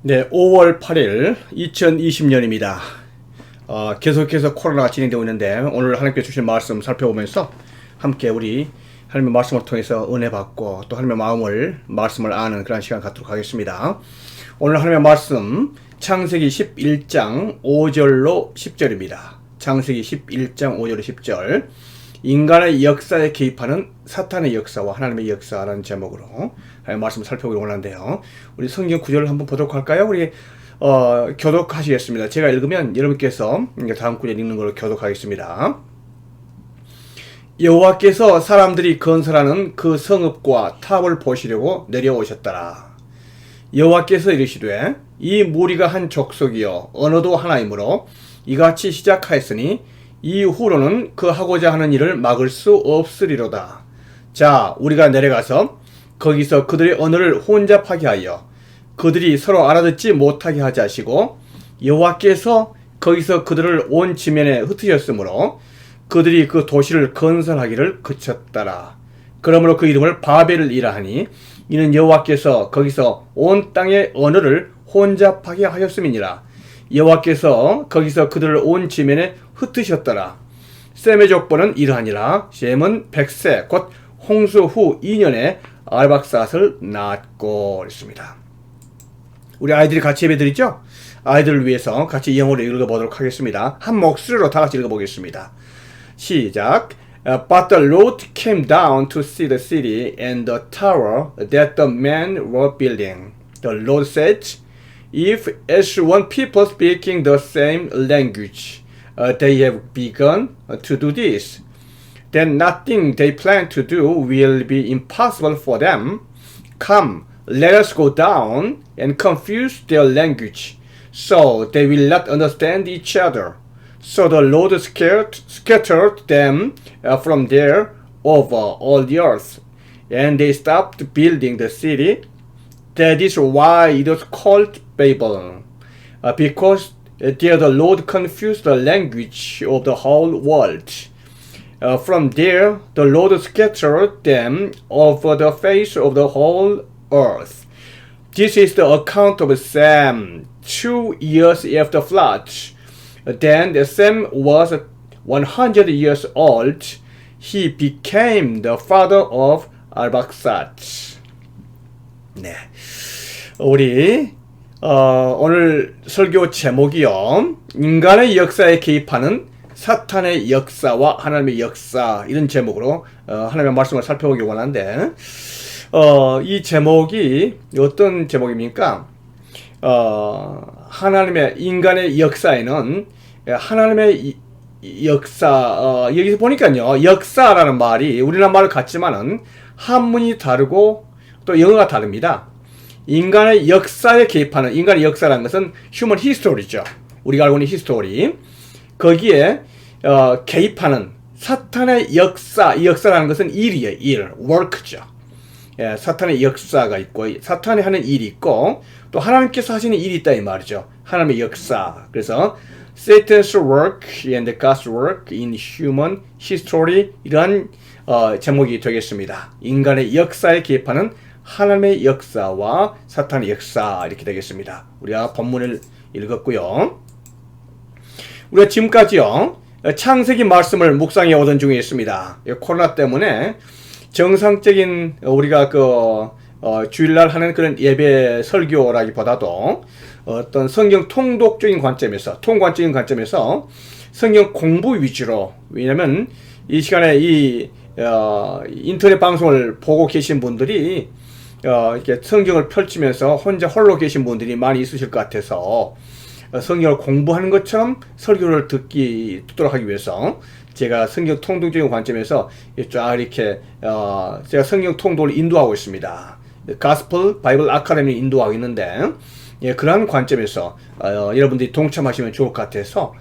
네, 5월 8일 2020년입니다. 계속해서 코로나가 진행되고 있는데 오늘 하나님께서 주신 말씀 살펴보면서 함께 우리 하나님의 말씀을 통해서 은혜 받고 또 하나님의 말씀을 아는 그런 시간 갖도록 하겠습니다. 오늘 하나님의 말씀 창세기 11장 5절로 10절입니다. 창세기 11장 5절로 10절 인간의 역사에 개입하는 사탄의 역사와 하나님의 역사라는 제목으로 하나님의 말씀을 살펴보기 원하는데요. 우리 성경 구절을 한번 보도록 할까요? 우리 교독하시겠습니다. 제가 읽으면 여러분께서 다음 구절 읽는 걸로 교독하겠습니다. 여호와께서 사람들이 건설하는 그 성읍과 탑을 보시려고 내려오셨더라. 여호와께서 이르시되 이 무리가 한 족속이요 언어도 하나이므로 이같이 시작하였으니 이후로는 그 하고자 하는 일을 막을 수 없으리로다. 자, 우리가 내려가서 거기서 그들의 언어를 혼잡하게 하여 그들이 서로 알아듣지 못하게 하자 하시고 여호와께서 거기서 그들을 온 지면에 흩으셨으므로 그들이 그 도시를 건설하기를 그쳤더라. 그러므로 그 이름을 바벨이라 하니 이는 여호와께서 거기서 온 땅의 언어를 혼잡하게 하셨음이니라. 여호와께서 거기서 그들을 온 지면에 흩으셨더라. 셈의 족보는 이러하니라. 셈은 100세 곧 홍수 후 2년에 알박삿을 낳았고 그랬습니다. 우리 아이들이 같이 예배드리죠? 아이들을 위해서 같이 영어로 읽어보도록 하겠습니다. 한 목소리로 다 같이 읽어보겠습니다. 시작. But the Lord came down to see the city and the tower that the men were building. The Lord said, If as one people speaking the same language, they have begun to do this, then nothing they plan to do will be impossible for them. Come, let us go down and confuse their language, so they will not understand each other. So the Lord scattered them from there over all the earth, and they stopped building the city. That is why it was called Babel, because there the Lord confused the language of the whole world. From there the Lord scattered them over the face of the whole earth. This is the account of Sam 2 years after flood. Then Sam was 100 years old. He became the father of Arphaxad. 네, 우리 오늘 설교 제목이요, 인간의 역사에 개입하는 사탄의 역사와 하나님의 역사, 이런 제목으로 하나님의 말씀을 살펴보기 원하는데 이 제목이 어떤 제목입니까? 하나님의 인간의 역사에는 하나님의 역사, 여기서 보니까요, 역사라는 말이 우리나라 말 같지만은 한문이 다르고 또 영어가 다릅니다. 인간의 역사에 개입하는, 인간의 역사라는 것은 휴먼 히스토리죠. 우리가 알고 있는 히스토리. 거기에 개입하는 사탄의 역사, 이 역사라는 것은 일이에요. 일, work죠. 예, 사탄의 역사가 있고, 사탄이 하는 일이 있고, 또 하나님께서 하시는 일이 있다 이 말이죠. 하나님의 역사. 그래서 Satan's work and God's work in human history, 이러한 제목이 되겠습니다. 인간의 역사에 개입하는 하나님의 역사와 사탄의 역사, 이렇게 되겠습니다. 우리가 본문을 읽었고요. 우리가 지금까지요, 창세기 말씀을 묵상해 오던 중에 있습니다. 코로나 때문에 정상적인 우리가 주일날 하는 그런 예배 설교라기보다도 어떤 성경 통독적인 관점에서, 통관적인 관점에서 성경 공부 위주로, 왜냐면 이 시간에 이 인터넷 방송을 보고 계신 분들이 이렇게 성경을 펼치면서 혼자 홀로 계신 분들이 많이 있으실 것 같아서 성경을 공부하는 것처럼 설교를 듣도록 하기 위해서 제가 성경 통독적인 관점에서 쫙 이렇게 제가 성경 통독을 인도하고 있습니다. 가스펠 바이블 아카데미 인도하고 있는데, 예, 그런 관점에서 여러분들이 동참하시면 좋을 것 같아서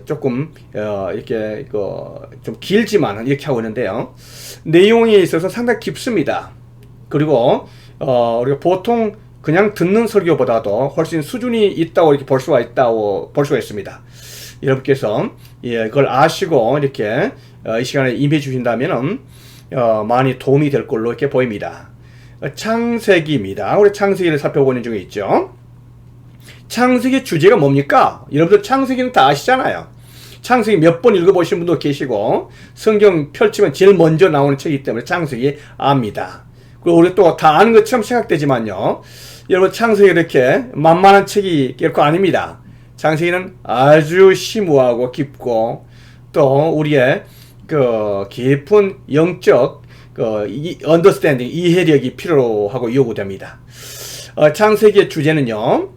조금 이렇게 좀 길지만 이렇게 하고 있는데요. 내용에 있어서 상당히 깊습니다. 그리고 우리가 보통 그냥 듣는 설교보다도 훨씬 수준이 있다고 이렇게 볼 수가 있습니다. 여러분께서 그걸 아시고 이렇게 이 시간에 임해 주신다면은 많이 도움이 될 걸로 이렇게 보입니다. 창세기입니다. 우리 창세기를 살펴보는 중에 있죠. 창세기 주제가 뭡니까? 여러분들 창세기는 다 아시잖아요. 창세기 몇 번 읽어보신 분도 계시고 성경 펼치면 제일 먼저 나오는 책이기 때문에 창세기 압니다. 그리고 우리 또 다 아는 것처럼 생각되지만요. 여러분 창세기 이렇게 만만한 책이 결코 아닙니다. 창세기는 아주 심오하고 깊고 또 우리의 그 깊은 영적 언더스탠딩 이해력이 필요하고 요구됩니다. 창세기의 주제는요.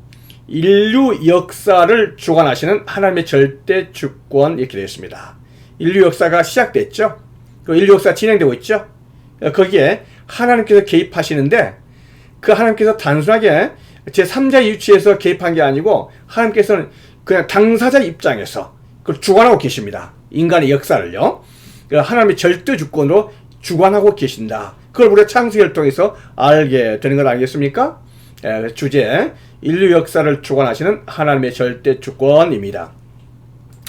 인류 역사를 주관하시는 하나님의 절대 주권 이렇게 되어 있습니다. 인류 역사가 시작됐죠. 그 인류 역사 진행되고 있죠. 거기에 하나님께서 개입하시는데 그 하나님께서 단순하게 제3자의 위치에서 개입한 게 아니고 하나님께서는 그냥 당사자 입장에서 그걸 주관하고 계십니다. 인간의 역사를요. 하나님의 절대 주권으로 주관하고 계신다. 그걸 우리가 창세기를 통해서 알게 되는 건 아니겠습니까? 주제 인류 역사를 주관하시는 하나님의 절대 주권입니다.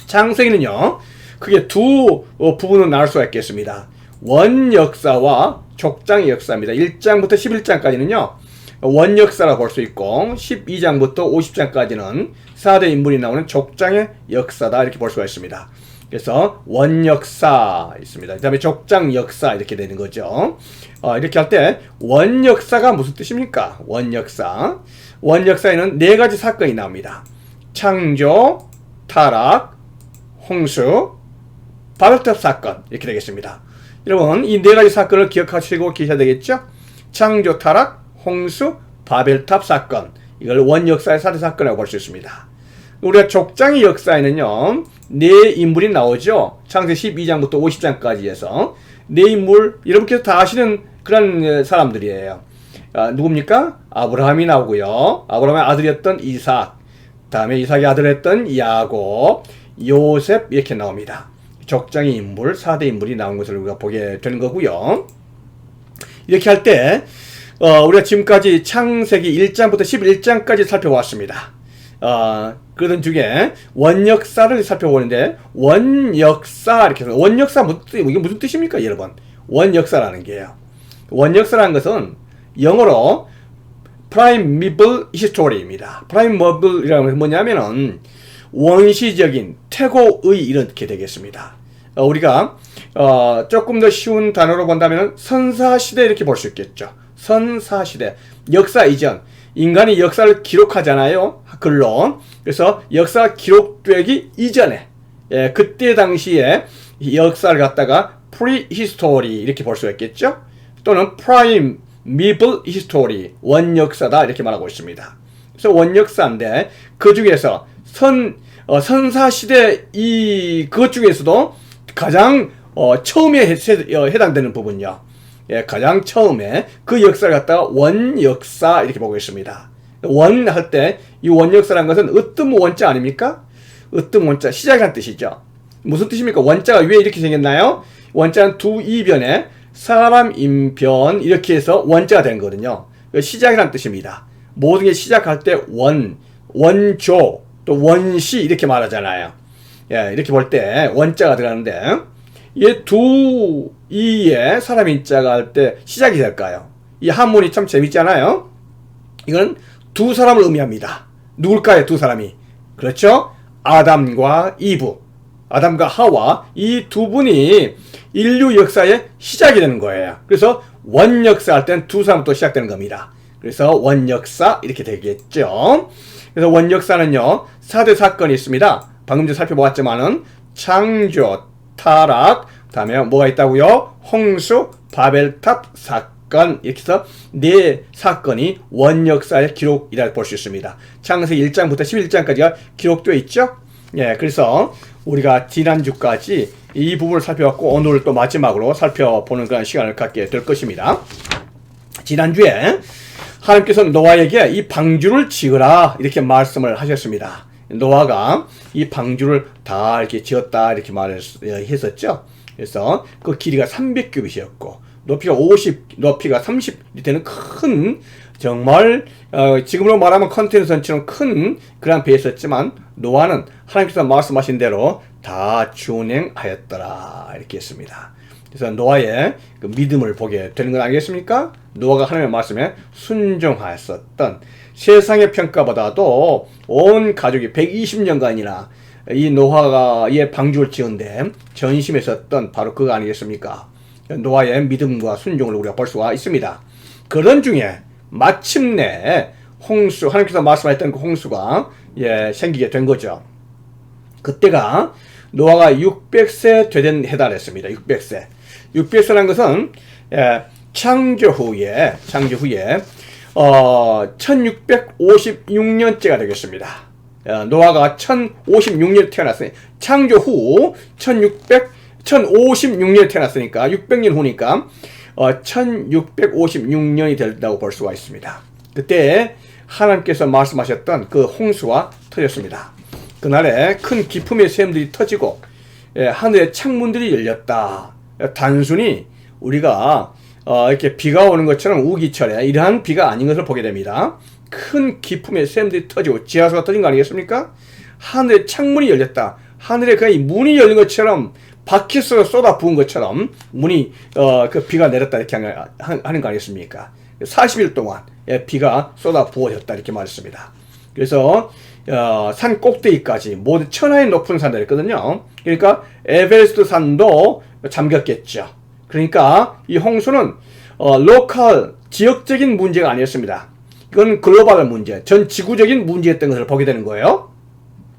창세기는요. 크게 두 부분으로 나눌 수가 있겠습니다. 원역사와 족장의 역사입니다. 1장부터 11장까지는요. 원역사라고 볼 수 있고 12장부터 50장까지는 4대 인물이 나오는 족장의 역사다 이렇게 볼 수가 있습니다. 그래서 원역사 있습니다. 그 다음에 족장역사 이렇게 되는 거죠. 이렇게 할 때 원역사가 무슨 뜻입니까? 원역사. 원역사에는 네 가지 사건이 나옵니다. 창조, 타락, 홍수, 바벨탑 사건 이렇게 되겠습니다. 여러분 이 네 가지 사건을 기억하시고 계셔야 되겠죠? 창조, 타락, 홍수, 바벨탑 사건 이걸 원역사의 4대 사건이라고 볼 수 있습니다. 우리가 족장의 역사에는요 네 인물이 나오죠. 창세기 12장부터 50장까지 해서 네 인물 여러분께서 다 아시는 그런 사람들이에요. 누굽니까? 아브라함이 나오고요. 아브라함의 아들이었던 이삭, 다음에 이삭의 아들이었던 야곱, 요셉 이렇게 나옵니다. 족장의 인물 4대 인물이 나온 것을 우리가 보게 되는 거고요. 이렇게 할 때 우리가 지금까지 창세기 1장부터 11장까지 살펴보았습니다. 그러던 중에 원역사를 살펴보는데 원역사 이렇게 해서 원역사 이게 무슨 뜻입니까 여러분? 원역사라는 게요. 원역사라는 것은 영어로 primeval history입니다. primeval이라는 것은 뭐냐면은 원시적인 태고의 이렇게 되겠습니다. 우리가 조금 더 쉬운 단어로 본다면 선사시대 이렇게 볼 수 있겠죠. 선사시대 역사 이전 인간이 역사를 기록하잖아요. 글로. 그래서 역사가 기록되기 이전에 그때 당시에 역사를 갖다가 prehistory 이렇게 볼 수가 있겠죠. 또는 primeval history 원역사다 이렇게 말하고 있습니다. 그래서 원역사인데 그 중에서 선사시대 그것 중에서도 가장 처음에 해당되는 부분요. 가장 처음에 그 역사를 갖다가 원역사 이렇게 보고 있습니다. 원 할 때 이 원역사라는 것은 으뜸 원자 아닙니까? 으뜸 원자 시작이라는 뜻이죠. 무슨 뜻입니까? 원자가 왜 이렇게 생겼나요? 원자는 두 이변에 사람 인변 이렇게 해서 원자가 된 거거든요. 시작이라는 뜻입니다. 모든 게 시작할 때 원조 또 원시 이렇게 말하잖아요. 이렇게 볼 때 원자가 들어가는데 이게 두 이에 사람 인자가 할 때 시작이 될까요? 이 한문이 참 재밌잖아요. 이건 두 사람을 의미합니다. 누굴까요? 두 사람이. 그렇죠? 아담과 이브, 아담과 하와 이 두 분이 인류 역사의 시작이 되는 거예요. 그래서 원역사 할 때는 두 사람부터 시작되는 겁니다. 그래서 원역사 이렇게 되겠죠. 그래서 원역사는요 4대 사건이 있습니다. 방금 전에 살펴보았지만은 창조, 타락, 다음에 뭐가 있다고요? 홍수, 바벨탑 사건 이렇게 해서 네 사건이 원역사의 기록이라고 볼 수 있습니다. 창세기 1장부터 11장까지가 기록되어 있죠. 그래서 우리가 지난주까지 이 부분을 살펴봤고 오늘 또 마지막으로 살펴보는 그런 시간을 갖게 될 것입니다. 지난주에 하나님께서 노아에게 이 방주를 지으라 이렇게 말씀을 하셨습니다. 노아가 이 방주를 다 이렇게 지었다 이렇게 말했었죠. 그래서 그 길이가 300규빗이었고 높이가 30이 되는 큰 정말 지금으로 말하면 컨테이너선처럼 큰 그런 배였었지만 노아는 하나님께서 말씀하신 대로 다 준행하였더라 이렇게 했습니다. 그래서 노아의 그 믿음을 보게 되는 건 아니겠습니까? 노아가 하나님의 말씀에 순종하였었던, 세상의 평가보다도 온 가족이 120년간이나 이 노아가의 방주를 지은데 전심했었던 바로 그거 아니겠습니까? 노아의 믿음과 순종을 우리가 볼 수가 있습니다. 그런 중에 마침내 홍수, 하나님께서 말씀하셨던 그 홍수가 생기게 된 거죠. 그때가 노아가 600세 되던 해달했습니다. 600세. 600세라는 것은 창조 후에 1656년째가 되겠습니다. 노아가 1056년에 태어났으니 창조 후 1056년에 태어났으니까 600년 후니까 1656년이 된다고 볼 수가 있습니다. 그때 하나님께서 말씀하셨던 그 홍수가 터졌습니다. 그날에 큰 기품의 샘들이 터지고 하늘의 창문들이 열렸다. 단순히 우리가 이렇게 비가 오는 것처럼 우기철에 이러한 비가 아닌 것을 보게 됩니다. 큰 기품의 샘들이 터지고 지하수가 터진 거 아니겠습니까? 하늘의 창문이 열렸다. 하늘에 거의 문이 열린 것처럼 바퀴에서 쏟아 부은 것처럼 문이 그 비가 내렸다 이렇게 하는 거 아니겠습니까? 40일 동안 비가 쏟아 부어졌다 이렇게 말했습니다. 그래서 산 꼭대기까지 모두 천하의 높은 산들이었거든요. 그러니까 에베레스트 산도 잠겼겠죠. 그러니까 이 홍수는 로컬 지역적인 문제가 아니었습니다. 이건 글로벌 문제, 전 지구적인 문제였던 것을 보게 되는 거예요.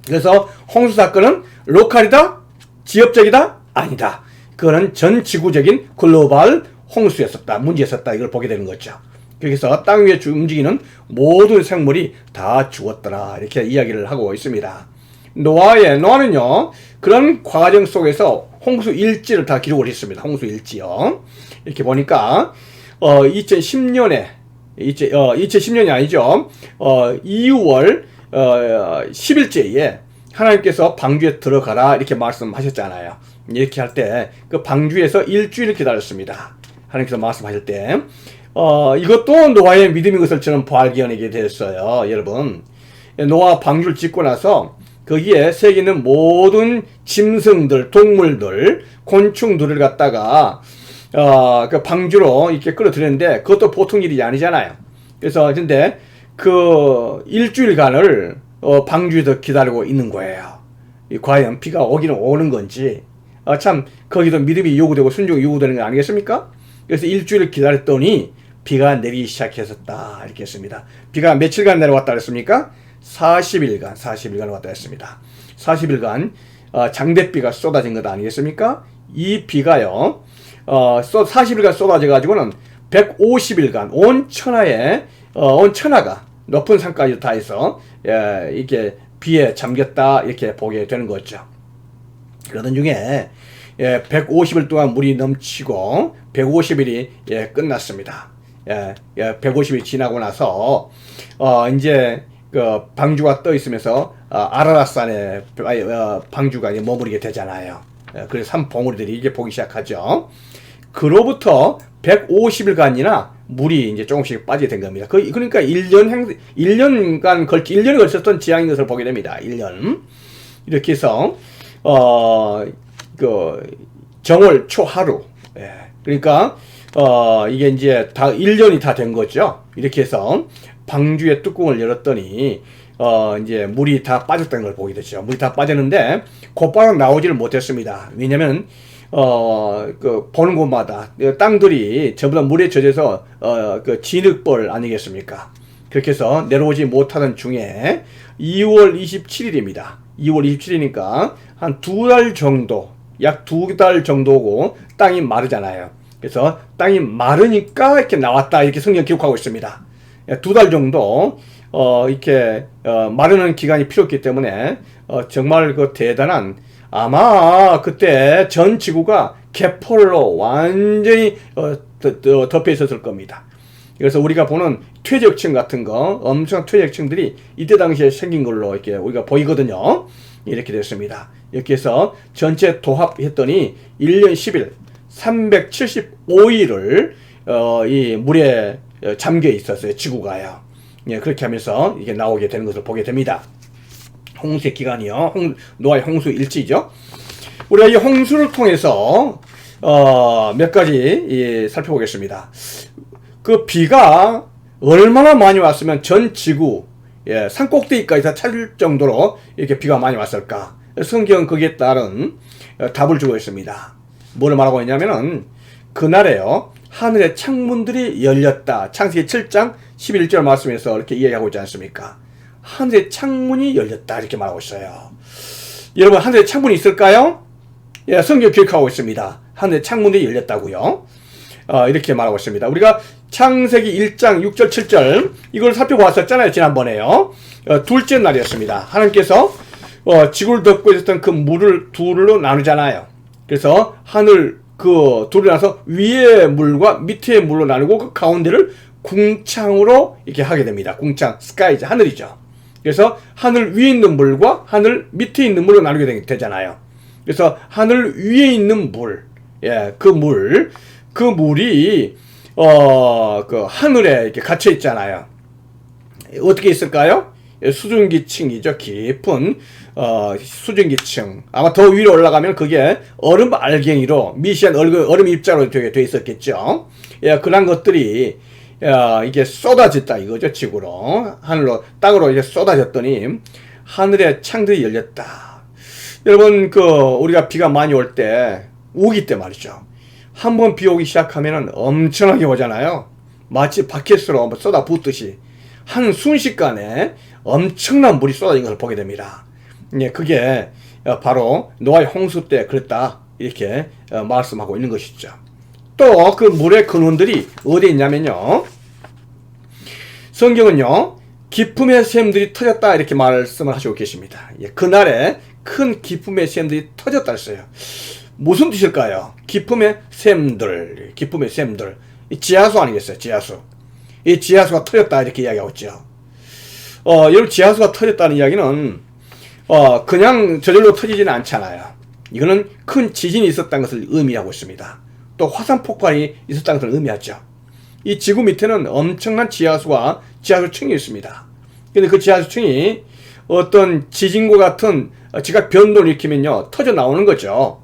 그래서 홍수 사건은 로컬이다, 지역적이다, 아니다. 그거는 전 지구적인 글로벌 홍수였었다, 문제였었다, 이걸 보게 되는 거죠. 그래서 땅 위에 움직이는 모든 생물이 다 죽었더라, 이렇게 이야기를 하고 있습니다. 노아는요, 그런 과정 속에서 홍수 일지를 다 기록을 했습니다. 홍수 일지요. 이렇게 보니까 2010년에 2010년이 아니죠. 2월 10일째에 하나님께서 방주에 들어가라 이렇게 말씀하셨잖아요. 이렇게 할 때 그 방주에서 일주일을 기다렸습니다. 하나님께서 말씀하실 때 이것도 노아의 믿음인 것을 저는 발견하게 됐어요. 여러분, 노아 방주를 짓고 나서 거기에 새겨 있는 모든 짐승들, 동물들, 곤충들을 갖다가 그 방주로 이렇게 끌어들였는데 그것도 보통 일이 아니잖아요. 그래서 근데 그 일주일간을 방주에서 기다리고 있는 거예요. 과연 비가 오기는 오는 건지, 참 거기도 믿음이 요구되고 순종이 요구되는 거 아니겠습니까? 그래서 일주일을 기다렸더니 비가 내리기 시작했었다 이렇게 했습니다. 비가 며칠간 내려왔다 그랬습니까? 40일간 왔다 했습니다. 40일간 장대비가 쏟아진 것 아니겠습니까? 이 비가요 40일간 쏟아져 가지고는 150일간 온 천하가 높은 산까지 다 해서 이렇게 비에 잠겼다 이렇게 보게 되는 거죠. 그러던 중에 150일 동안 물이 넘치고 150일이 끝났습니다. 150일이 지나고 나서 이제 그 방주가 떠 있으면서 아라랏산에 방주가 머무르게 되잖아요. 그래서 산 봉우리들이 이제 보기 시작하죠. 그로부터 150일간이나 물이 이제 조금씩 빠지게 된 겁니다. 그러니까 1년간 1년에 걸쳤던 지향인 것을 보게 됩니다. 1년. 이렇게 해서 그 정월 초하루. 그러니까 이게 이제 다 1년이 다 된 거죠. 이렇게 해서 방주의 뚜껑을 열었더니 이제 물이 다 빠졌다는 걸 보게 됐죠. 물이 다 빠졌는데 곧바로 나오지를 못했습니다. 왜냐면 그 보는 곳마다 땅들이 전부 다 물에 젖어서 그 진흙벌 아니겠습니까? 그렇게 해서 내려오지 못하던 중에 2월 27일입니다. 2월 27일이니까 한 2달 정도, 약 2달 정도고 땅이 마르잖아요. 그래서 땅이 마르니까 이렇게 나왔다 이렇게 성경 기록하고 있습니다. 2달 정도 이렇게 마르는 기간이 필요했기 때문에 정말 그 대단한, 아마 그때 전 지구가 개펄로 완전히 덮여 있었을 겁니다. 그래서 우리가 보는 퇴적층 같은 거, 엄청난 퇴적층들이 이때 당시에 생긴 걸로 이렇게 우리가 보이거든요. 이렇게 됐습니다. 이렇게 해서 전체 도합했더니 1년 10일 375일을 이 물에 잠겨 있었어요. 지구가요. 그렇게 하면서 이게 나오게 되는 것을 보게 됩니다. 홍수의 기간이요. 노아의 홍수 일지죠. 우리가 이 홍수를 통해서 몇 가지 살펴보겠습니다. 그 비가 얼마나 많이 왔으면 전 지구 산 꼭대기까지 다 찰 정도로 이렇게 비가 많이 왔을까? 성경은 거기에 따른 답을 주고 있습니다. 뭘 말하고 있냐면은 그날에요 하늘의 창문들이 열렸다. 창세기 7장 11절 말씀에서 이렇게 이야기하고 있지 않습니까? 하늘의 창문이 열렸다 이렇게 말하고 있어요. 여러분 하늘에 창문이 있을까요? 성경 기록하고 있습니다. 하늘에 창문이 열렸다고요. 이렇게 말하고 있습니다. 우리가 창세기 1장 6절 7절 이걸 살펴보았었잖아요. 지난번에요. 둘째 날이었습니다. 하나님께서 지구를 덮고 있었던 그 물을 둘로 나누잖아요. 그래서 하늘 그 둘로 나눠서 위의 물과 밑의 물로 나누고 그 가운데를 궁창으로 이렇게 하게 됩니다. 궁창, 스카이즈, 하늘이죠. 그래서 하늘 위에 있는 물과 하늘 밑에 있는 물로 나누게 되잖아요. 그래서 하늘 위에 있는 물, 그 물이 그 하늘에 이렇게 갇혀 있잖아요. 어떻게 있을까요? 수증기층이죠. 깊은 수증기층. 아마 더 위로 올라가면 그게 얼음 알갱이로 미시한 얼음 입자로 되게 돼 있었겠죠. 그런 것들이 이게 쏟아졌다 이거죠. 지구로 하늘로 땅으로 이제 쏟아졌더니 하늘의 창들이 열렸다. 여러분 우리가 비가 많이 올 때 우기 때 말이죠. 한번 비 오기 시작하면은 엄청나게 오잖아요. 마치 바켓으로 쏟아 붓듯이 한 순식간에 엄청난 물이 쏟아진 것을 보게 됩니다. 그게 바로 노아의 홍수 때 그랬다 이렇게 말씀하고 있는 것이죠. 또 그 물의 근원들이 어디에 있냐면요. 성경은요. 기품의 샘들이 터졌다 이렇게 말씀을 하시고 계십니다. 그날에 큰 기품의 샘들이 터졌다 했어요. 무슨 뜻일까요? 기품의 샘들. 지하수 아니겠어요? 지하수. 이 지하수가 터졌다 이렇게 이야기하고 있죠. 여러분 지하수가 터졌다는 이야기는 그냥 저절로 터지지는 않잖아요. 이거는 큰 지진이 있었다는 것을 의미하고 있습니다. 또 화산 폭발이 있었다는 것을 의미하죠. 이 지구 밑에는 엄청난 지하수층이 있습니다. 근데 그 지하수층이 어떤 지진과 같은 지각 변동을 일으키면요 터져 나오는 거죠.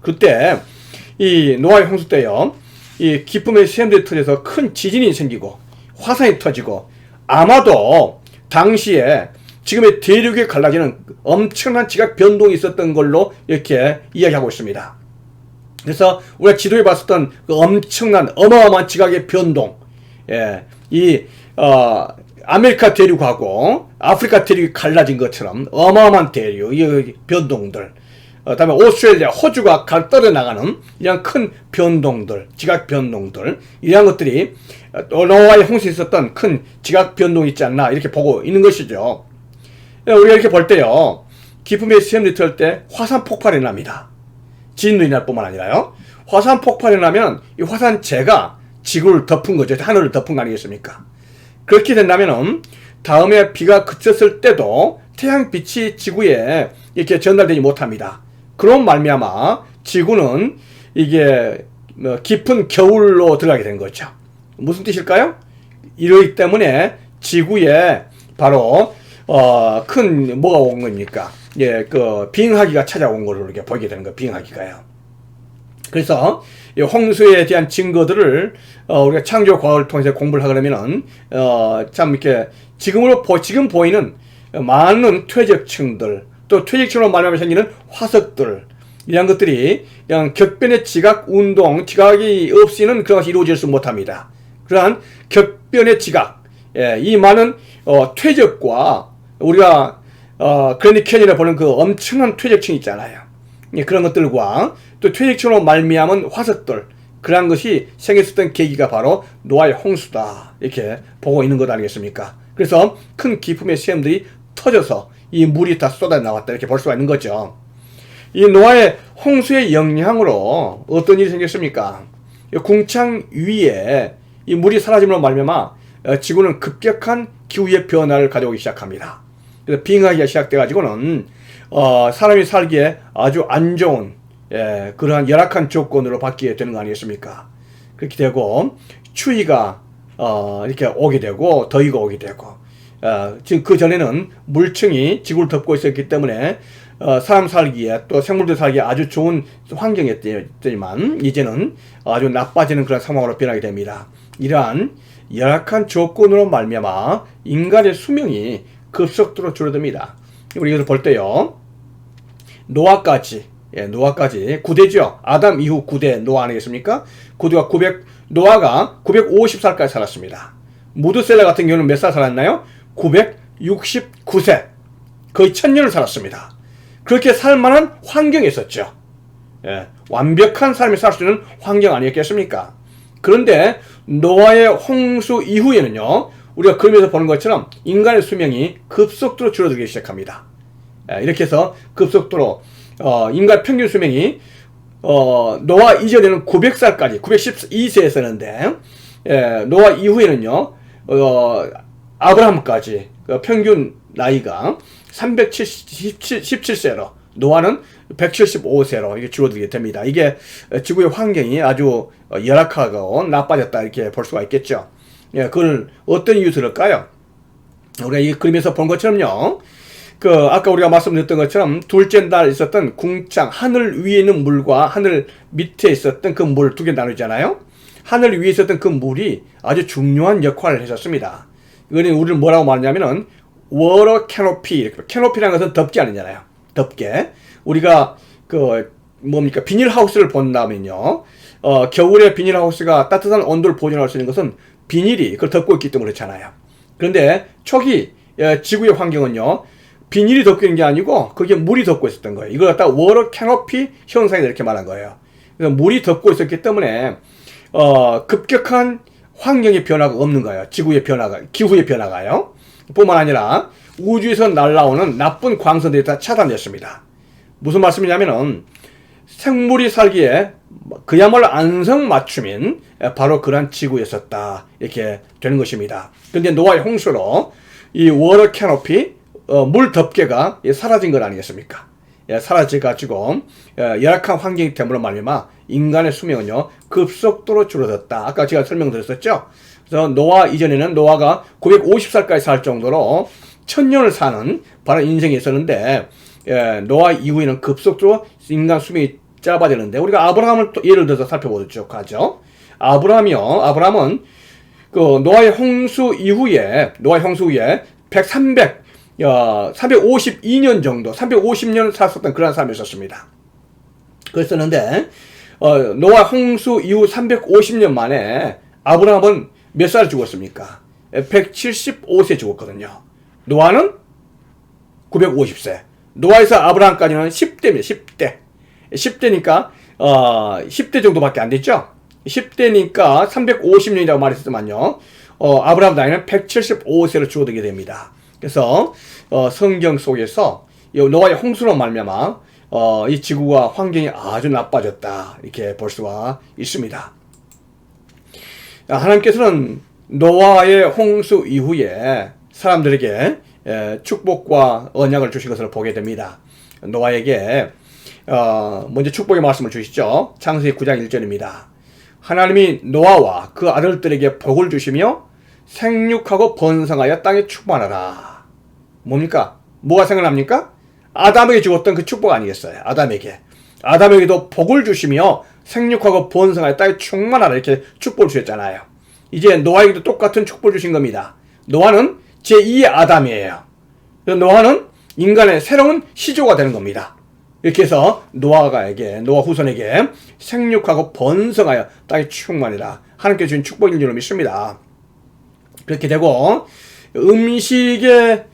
그때 이 노아의 홍수 때요 이 기품의 샘들이 터져서 큰 지진이 생기고 화산이 터지고 아마도 당시에 지금의 대륙에 갈라지는 엄청난 지각 변동이 있었던 걸로 이렇게 이야기하고 있습니다. 그래서 우리가 지도에 봤었던 그 엄청난 어마어마한 지각의 변동, 아메리카 대륙하고 아프리카 대륙이 갈라진 것처럼 어마어마한 대륙, 이 변동들, 다음에 오스트레일리아, 호주가 떨어져 나가는 이런 큰 변동들, 지각 변동들, 이런 것들이 노아의 홍수에 있었던 큰 지각 변동이 있지 않나 이렇게 보고 있는 것이죠. 우리가 이렇게 볼 때요, 기품의 샘들이 틀 때 화산 폭발이 납니다. 지진도 일어날 뿐만 아니라요. 화산 폭발이 나면 이 화산재가 지구를 덮은 거죠. 하늘을 덮은 거 아니겠습니까? 그렇게 된다면은 다음에 비가 그쳤을 때도 태양빛이 지구에 이렇게 전달되지 못합니다. 그런 말미암아 지구는 이게 깊은 겨울로 들어가게 된 거죠. 무슨 뜻일까요? 이러기 때문에 지구에 바로 큰 뭐가 온 겁니까? 빙하기가 찾아온 걸로 이렇게 보게 되는 거예요. 빙하기가요. 그래서 이 홍수에 대한 증거들을 우리가 창조 과학을 통해서 공부를 하려면은 참 이렇게 지금 보이는 많은 퇴적층들, 또 퇴적층으로 말하면 생기는 화석들, 이런 것들이 그냥 격변의 지각 운동, 지각이 없이는 그런 것이 이루어질 수 못합니다. 그러한 격변의 지각, 이 많은 퇴적과 우리가 그랜드 캐니언에 보는 그 엄청난 퇴적층 있잖아요. 그런 것들과 또 퇴적층으로 말미암은 화석들, 그러한 것이 생겼었던 계기가 바로 노아의 홍수다 이렇게 보고 있는 것 아니겠습니까? 그래서 큰 기품의 샘들이 터져서 이 물이 다 쏟아 나왔다 이렇게 볼 수가 있는 거죠. 이 노아의 홍수의 영향으로 어떤 일이 생겼습니까? 궁창 위에 이 물이 사라짐으로 말미암아 지구는 급격한 기후의 변화를 가져오기 시작합니다. 그래서 빙하기가 시작돼가지고는 사람이 살기에 아주 안 좋은 그러한 열악한 조건으로 바뀌게 되는 거 아니겠습니까? 그렇게 되고 추위가 이렇게 오게 되고 더위가 오게 되고 지금 그 전에는 물층이 지구를 덮고 있었기 때문에 사람 살기에 또 생물들 살기에 아주 좋은 환경이었지만 이제는 아주 나빠지는 그런 상황으로 변하게 됩니다. 이러한 열악한 조건으로 말미암아 인간의 수명이 급속도로 줄어듭니다. 우리 이것을 볼 때요, 노아까지 9대죠. 아담 이후 9대 노아 아니겠습니까? 노아가 950살까지 살았습니다. 무드셀라 같은 경우는 몇 살 살았나요? 969세. 거의 1000년을 살았습니다. 그렇게 살만한 환경이 있었죠. 완벽한 삶을 살 수 있는 환경 아니었겠습니까? 그런데 노아의 홍수 이후에는요, 우리가 그림에서 보는 것처럼 인간의 수명이 급속도로 줄어들기 시작합니다. 이렇게 해서 급속도로 인간 평균 수명이 노아 이전에는 900살까지 912세였었는데 노아 이후에는요, 아브라함까지 평균 나이가 317세로 노아는 175세로 이게 줄어들게 됩니다. 이게 지구의 환경이 아주 열악하고 나빠졌다 이렇게 볼 수가 있겠죠. 그걸 어떤 이유들일까요? 우리가 이 그림에서 본 것처럼요, 아까 우리가 말씀드렸던 것처럼 둘째 날 있었던 궁창, 하늘 위에 있는 물과 하늘 밑에 있었던 그 물 두 개 나누잖아요. 하늘 위에 있었던 그 물이 아주 중요한 역할을 했었습니다. 이거는 우리를 뭐라고 말하냐면은 워터 캐노피, 캐노피라는 것은 덮개 아니잖아요. 덮개. 우리가 비닐하우스를 본다면요, 겨울에 비닐하우스가 따뜻한 온도를 보존할 수 있는 것은 비닐이 그걸 덮고 있기 때문에 그렇잖아요. 그런데 초기 지구의 환경은요, 비닐이 덮고 있는 게 아니고 그게 물이 덮고 있었던 거예요. 이걸 갖다 워터 캐노피 현상이다 이렇게 말한 거예요. 그래서 물이 덮고 있었기 때문에 급격한 환경의 변화가 없는 거예요. 기후의 변화가요. 뿐만 아니라 우주에서 날아오는 나쁜 광선들이 다 차단됐습니다. 무슨 말씀이냐면은 생물이 살기에 그야말로 안성맞춤인 바로 그러한 지구였었다 이렇게 되는 것입니다. 그런데 노아의 홍수로 이 워터 캐노피 물 덮개가 사라진 것 아니겠습니까? 사라져가지고 열악한 환경이 됨으로 말미암아 인간의 수명은요 급속도로 줄어들었다. 아까 제가 설명드렸었죠. 그래서 노아 이전에는 노아가 950살까지 살 정도로 1000년을 사는 바로 인생이 있었는데 노아 이후에는 급속도로 인간 수명이 짧아지는데, 우리가 아브라함을 또 예를 들어서 살펴보도록 하죠. 아브라함은 노아의 홍수 이후에 352년 정도, 350년 살았던 그런 삶이었습니다. 그랬었는데, 노아 홍수 이후 350년 만에 아브라함은 몇 살 죽었습니까? 175세 죽었거든요. 노아는 950세. 노아에서 아브라함까지는 10대입니다. 10대니까, 10대 정도밖에 안 됐죠? 10대니까 350년이라고 말했지만요, 아브라함 나이는 175세로 줄어들게 됩니다. 그래서 성경 속에서 노아의 홍수로 말미암아 이 지구와 환경이 아주 나빠졌다 이렇게 볼 수가 있습니다. 하나님께서는 노아의 홍수 이후에 사람들에게 축복과 언약을 주신 것을 보게 됩니다. 노아에게 먼저 축복의 말씀을 주시죠. 창세기 9장 1절입니다. 하나님이 노아와 그 아들들에게 복을 주시며 생육하고 번성하여 땅에 충만하라. 뭡니까? 뭐가 생각납니까? 아담에게 주었던 그 축복 아니겠어요? 아담에게도 복을 주시며 생육하고 번성하여 땅에 충만하라 이렇게 축복을 주셨잖아요. 이제 노아에게도 똑같은 축복을 주신 겁니다. 노아는 제2의 아담이에요. 노아는 인간의 새로운 시조가 되는 겁니다. 이렇게 해서 노아 후손에게 생육하고 번성하여 땅에 충만하라 하나님께 주신 축복인 줄로 믿습니다. 그렇게 되고 음식의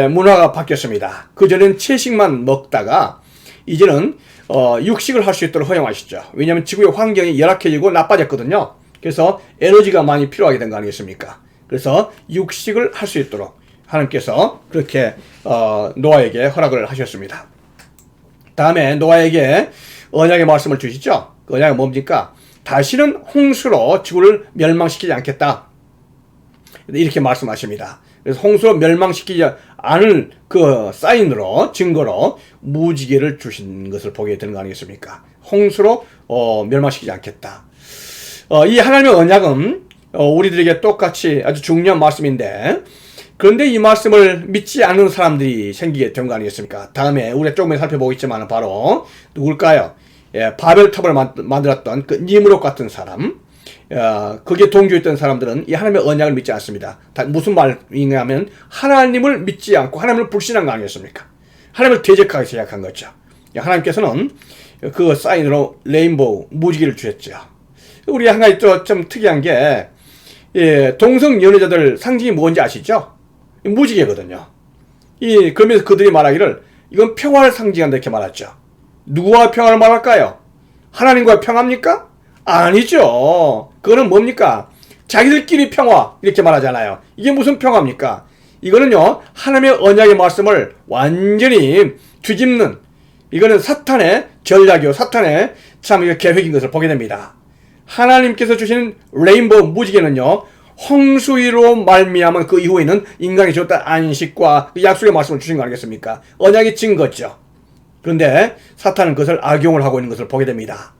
문화가 바뀌었습니다. 그전엔 채식만 먹다가 이제는 육식을 할 수 있도록 허용하시죠. 왜냐하면 지구의 환경이 열악해지고 나빠졌거든요. 그래서 에너지가 많이 필요하게 된 거 아니겠습니까? 그래서 육식을 할 수 있도록 하나님께서 그렇게 노아에게 허락을 하셨습니다. 다음에 노아에게 언약의 말씀을 주시죠. 그 언약은 뭡니까? 다시는 홍수로 지구를 멸망시키지 않겠다 이렇게 말씀하십니다. 그래서 홍수로 멸망시키지 않을 그 사인으로, 증거로 무지개를 주신 것을 보게 되는 거 아니겠습니까? 홍수로 멸망시키지 않겠다. 이 하나님의 언약은 우리들에게 똑같이 아주 중요한 말씀인데, 그런데 이 말씀을 믿지 않는 사람들이 생기게 된 거 아니겠습니까? 다음에 우리가 조금 살펴보겠지만 바로 누굴까요? 예, 바벨탑을 만들었던 그 니므롯 같은 사람, 거기에 동조했던 사람들은 이 하나님의 언약을 믿지 않습니다. 무슨 말이냐면 하나님을 믿지 않고 하나님을 불신한 거 아니겠습니까? 하나님을 대적하기 시작한 거죠. 하나님께서는 그 사인으로 레인보우 무지개를 주셨죠. 우리 한 가지 또 좀 특이한 게, 예, 동성 연애자들 상징이 뭔지 아시죠? 무지개거든요. 그러면서 그들이 말하기를 이건 평화를 상징한다 이렇게 말하죠. 누구와 평화를 말할까요? 하나님과 평화입니까? 아니죠. 그거는 뭡니까? 자기들끼리 평화 이렇게 말하잖아요. 이게 무슨 평화입니까? 이거는요, 하나님의 언약의 말씀을 완전히 뒤집는, 이거는 사탄의 전략이요, 사탄의 참 계획인 것을 보게 됩니다. 하나님께서 주시는 레인보우 무지개는요, 홍수위로 말미암은 그 이후에는 인간이 줬던 안식과 그 약속의 말씀을 주신 거 아니겠습니까? 언약이 진 거죠. 그런데 사탄은 그것을 악용을 하고 있는 것을 보게 됩니다.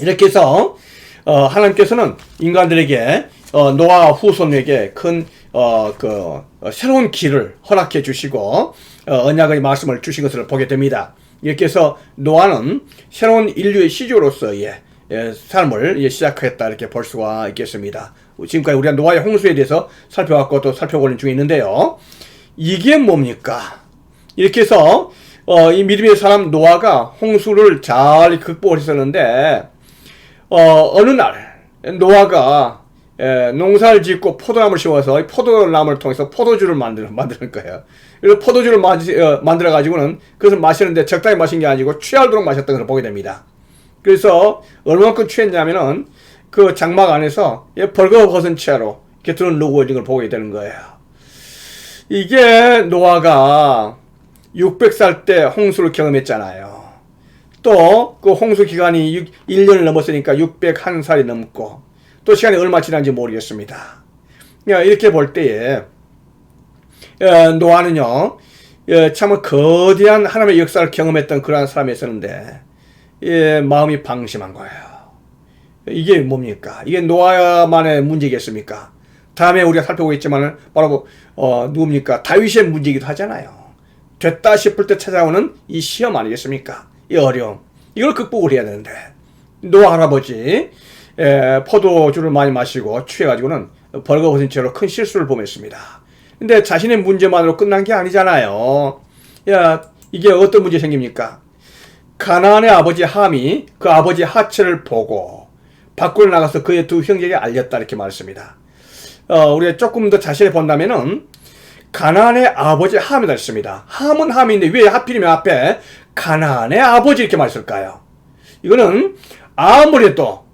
이렇게 해서 하나님께서는 인간들에게 노아 후손에게 큰 새로운 길을 허락해 주시고 언약의 말씀을 주신 것을 보게 됩니다. 이렇게 해서 노아는 새로운 인류의 시조로서의 삶을 시작했다 이렇게 볼 수가 있겠습니다. 지금까지 우리가 노아의 홍수에 대해서 살펴왔고 또 살펴보는 중에 있는데요. 이게 뭡니까? 이렇게 해서 이 믿음의 사람 노아가 홍수를 잘 극복을 했었는데 어느 날 노아가 농사를 짓고 포도나무를 심어서 포도나무를 통해서 포도주를 만드는 거예요. 그래서 포도주를 만들어 가지고는 그것을 마시는데 적당히 마신 게 아니고 취하도록 마셨던 것을 보게 됩니다. 그래서 얼마만큼 취했냐면은 그 장막 안에서 벌거벗은 채로 이렇게 들어 누워 있는 걸 보게 되는 거예요. 이게 노아가 600살 때 홍수를 경험했잖아요. 또 그 홍수 기간이 1년을 넘었으니까 601살이 넘고 또 시간이 얼마 지난지 모르겠습니다. 이렇게 볼 때에 노아는요, 참 거대한 하나님의 역사를 경험했던 그러한 사람이었는데 마음이 방심한 거예요. 이게 뭡니까? 이게 노아만의 문제겠습니까? 다음에 우리가 살펴보겠지만 바로 누굽니까? 다윗의 문제이기도 하잖아요. 됐다 싶을 때 찾아오는 이 시험 아니겠습니까? 이 어려움. 이걸 극복을 해야 되는데 노아 할아버지 포도주를 많이 마시고 취해가지고는 벌거벗은 채로 큰 실수를 범했습니다. 근데 자신의 문제만으로 끝난 게 아니잖아요. 이게 어떤 문제 생깁니까? 가나안의 아버지 함이 그 아버지 하체를 보고 밖으로 나가서 그의 두 형제에게 알렸다 이렇게 말했습니다. 우리가 조금 더 자세히 본다면은 가나안의 아버지 함이다 했습니다. 함은 함인데 왜 하필이면 앞에 가나안의 아버지 이렇게 말했을까요? 이거는 아무래도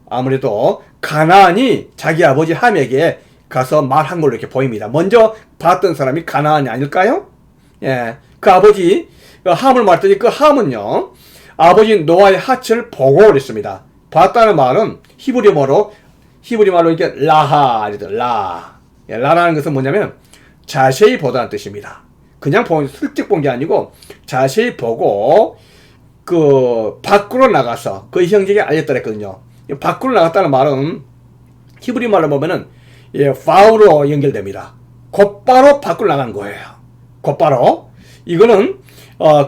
가나안이 자기 아버지 함에게 가서 말한 걸로 이렇게 보입니다. 먼저 봤던 사람이 가나안이 아닐까요? 그 아버지 함을 말했더니 그 함은요, 아버지 노아의 하체를 보고 그랬습니다. 봤다는 말은 히브리 말로 이렇게 라라는 것은 뭐냐면 자세히 보다는 뜻입니다. 그냥 슬쩍 본 게 아니고 자세히 보고 그 밖으로 나가서 그 형제에게 알렸다 했거든요. 밖으로 나갔다는 말은 히브리 말로 보면은 파우로 연결됩니다. 곧바로 밖으로 나간 거예요. 곧바로. 이거는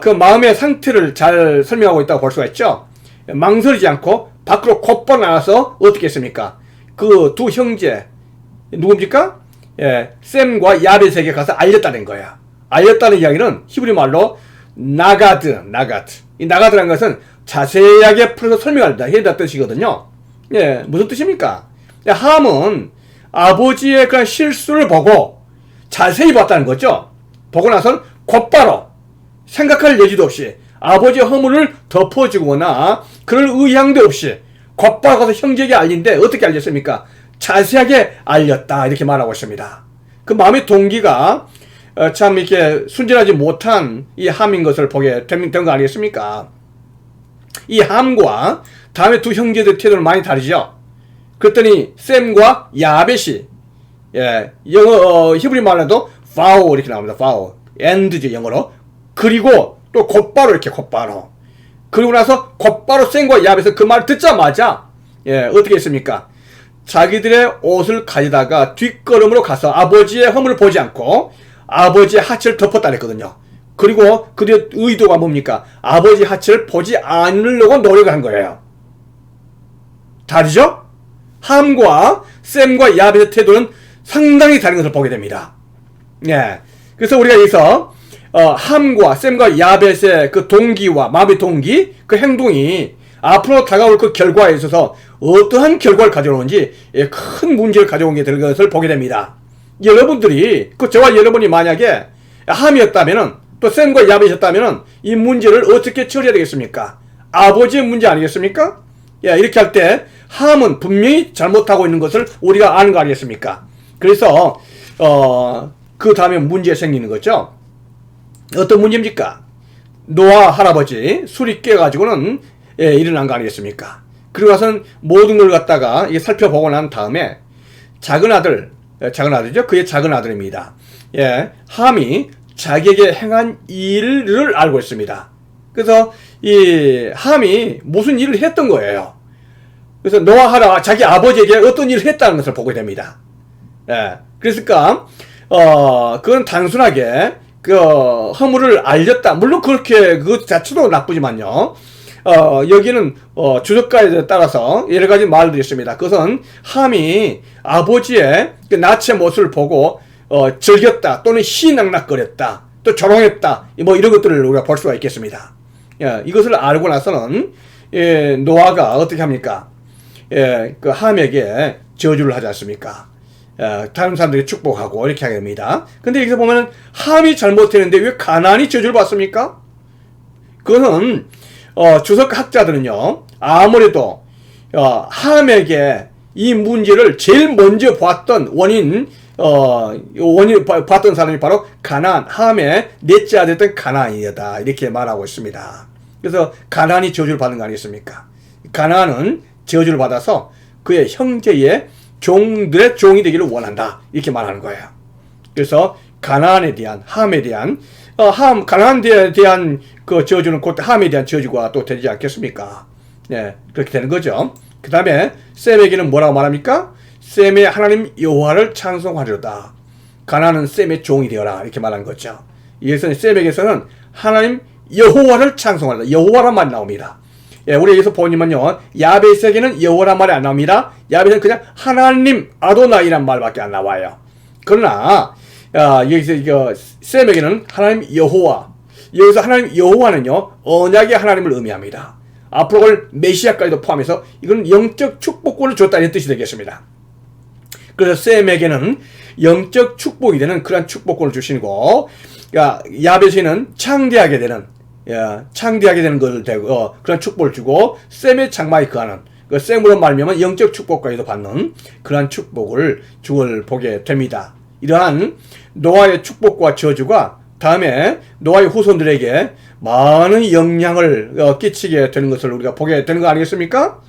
그 마음의 상태를 잘 설명하고 있다고 볼 수가 있죠. 망설이지 않고 밖으로 곧바로 나가서 어떻게 했습니까? 그 두 형제 누굽니까? 셈과 야벳에게 가서 알렸다는 거예요. 알렸다는 이야기는 히브리 말로 나가드. 이 나가드라는 것은 자세하게 풀어서 설명한다. 해다 뜻이거든요. 무슨 뜻입니까? 함은 아버지의 그런 실수를 보고 자세히 봤다는 거죠. 보고 나서는 곧바로 생각할 여지도 없이 아버지의 허물을 덮어주거나 그럴 의향도 없이 곧바로 가서 형제에게 알린데 어떻게 알렸습니까? 자세하게 알렸다 이렇게 말하고 있습니다. 그 마음의 동기가 참 이렇게 순진하지 못한 이 함인 것을 보게 된 거 아니겠습니까? 이 함과 다음에 두 형제들 태도는 많이 다르죠. 그랬더니 셈과 야벳이 영어 히브리 말로도 파오 이렇게 나옵니다. 파오 end죠 영어로. 그리고 또 곧바로 이렇게 곧바로 그리고 나서 곧바로 셈과 야벳은 그 말을 듣자마자 어떻게 했습니까? 자기들의 옷을 가져다가 뒷걸음으로 가서 아버지의 허물을 보지 않고 아버지의 하체를 덮었다 그랬거든요. 그리고 그들의 의도가 뭡니까? 아버지 하체를 보지 않으려고 노력한 거예요. 다르죠? 함과 셈과 야벳의 태도는 상당히 다른 것을 보게 됩니다. 예. 그래서 우리가 여기서 함과 셈과 야벳의 그 동기와 마음의 동기, 그 행동이 앞으로 다가올 그 결과에 있어서 어떠한 결과를 가져오는지 큰 문제를 가져오게 될 것을 보게 됩니다. 여러분들이 저와 여러분이 만약에 함이었다면은 또 셈과 야벳이었다면은 이 문제를 어떻게 처리해야 되겠습니까? 아버지의 문제 아니겠습니까? 이렇게 할 때 함은 분명히 잘못하고 있는 것을 우리가 아는 거 아니겠습니까? 그래서 그 다음에 문제 생기는 거죠. 어떤 문제입니까? 노아 할아버지 술이 깨가지고는 일어난 거 아니겠습니까? 그리고 나서는 모든 걸 갖다가 살펴보고 난 다음에 작은 아들이죠. 그의 작은 아들입니다. 함이 자기에게 행한 일을 알고 있습니다. 그래서 이 함이 무슨 일을 했던 거예요. 그래서 노아하라 자기 아버지에게 어떤 일을 했다는 것을 보게 됩니다. 그러니까 그건 단순하게 그 허물을 알렸다. 물론 그렇게 그 자체도 나쁘지만요. 여기는 주석가에 따라서 여러 가지 말들이 있습니다. 그것은 함이 아버지의 그 나체 모습을 보고 즐겼다 또는 희낙낙거렸다 또 조롱했다 뭐 이런 것들을 우리가 볼 수가 있겠습니다. 이것을 알고 나서는 노아가 어떻게 합니까? 그 함에게 저주를 하지 않습니까? 다른 사람들이 축복하고 이렇게 하게 됩니다. 근데 여기서 보면은 함이 잘못했는데 왜 가나안이 저주를 받습니까? 그거는 주석 학자들은요 아무래도 함에게 이 문제를 제일 먼저 봤던 원인 봤던 사람이 바로 가나안, 함의 넷째 아들이었던 가나안이다 이렇게 말하고 있습니다. 그래서 가나안이 저주를 받은 거 아니겠습니까? 가나안은 저주를 받아서 그의 형제의 종들의 종이 되기를 원한다 이렇게 말하는 거예요. 그래서 가나안에 대한 함에 대한 가나안에 대한 그 저주는 곧 함에 대한 저주가 또 되지 않겠습니까? 그렇게 되는 거죠. 그 다음에 셈에게는 뭐라고 말합니까? 셈의 하나님 여호와를 찬송하리로다. 가나안은 셈의 종이 되어라 이렇게 말하는 거죠. 여기서 셈에게서는 하나님 여호와를 찬송하리로다. 여호와란 말이 나옵니다. 우리 여기서 보니만요 야벳에게는 여호와란 말이 안 나옵니다. 야벳은 그냥 하나님 아도나이란 말밖에 안 나와요. 그러나 여기서 이거 셈에게는 하나님 여호와, 여기서 하나님 여호와는요 언약의 하나님을 의미합니다. 앞으로 올 메시아까지도 포함해서 이건 영적 축복권을 줬다는 뜻이 되겠습니다. 그래서 셈에게는 영적 축복이 되는 그런 축복권을 주시고, 야벳에는 창대하게 되는 것을 되고 그런 축복을 주고, 셈의 장막에 거하는 그 셈으로 말미암아 영적 축복까지도 받는 그러한 축복을 주을 보게 됩니다. 이러한 노아의 축복과 저주가 다음에 노아의 후손들에게 많은 영향을 끼치게 되는 것을 우리가 보게 되는 거 아니겠습니까?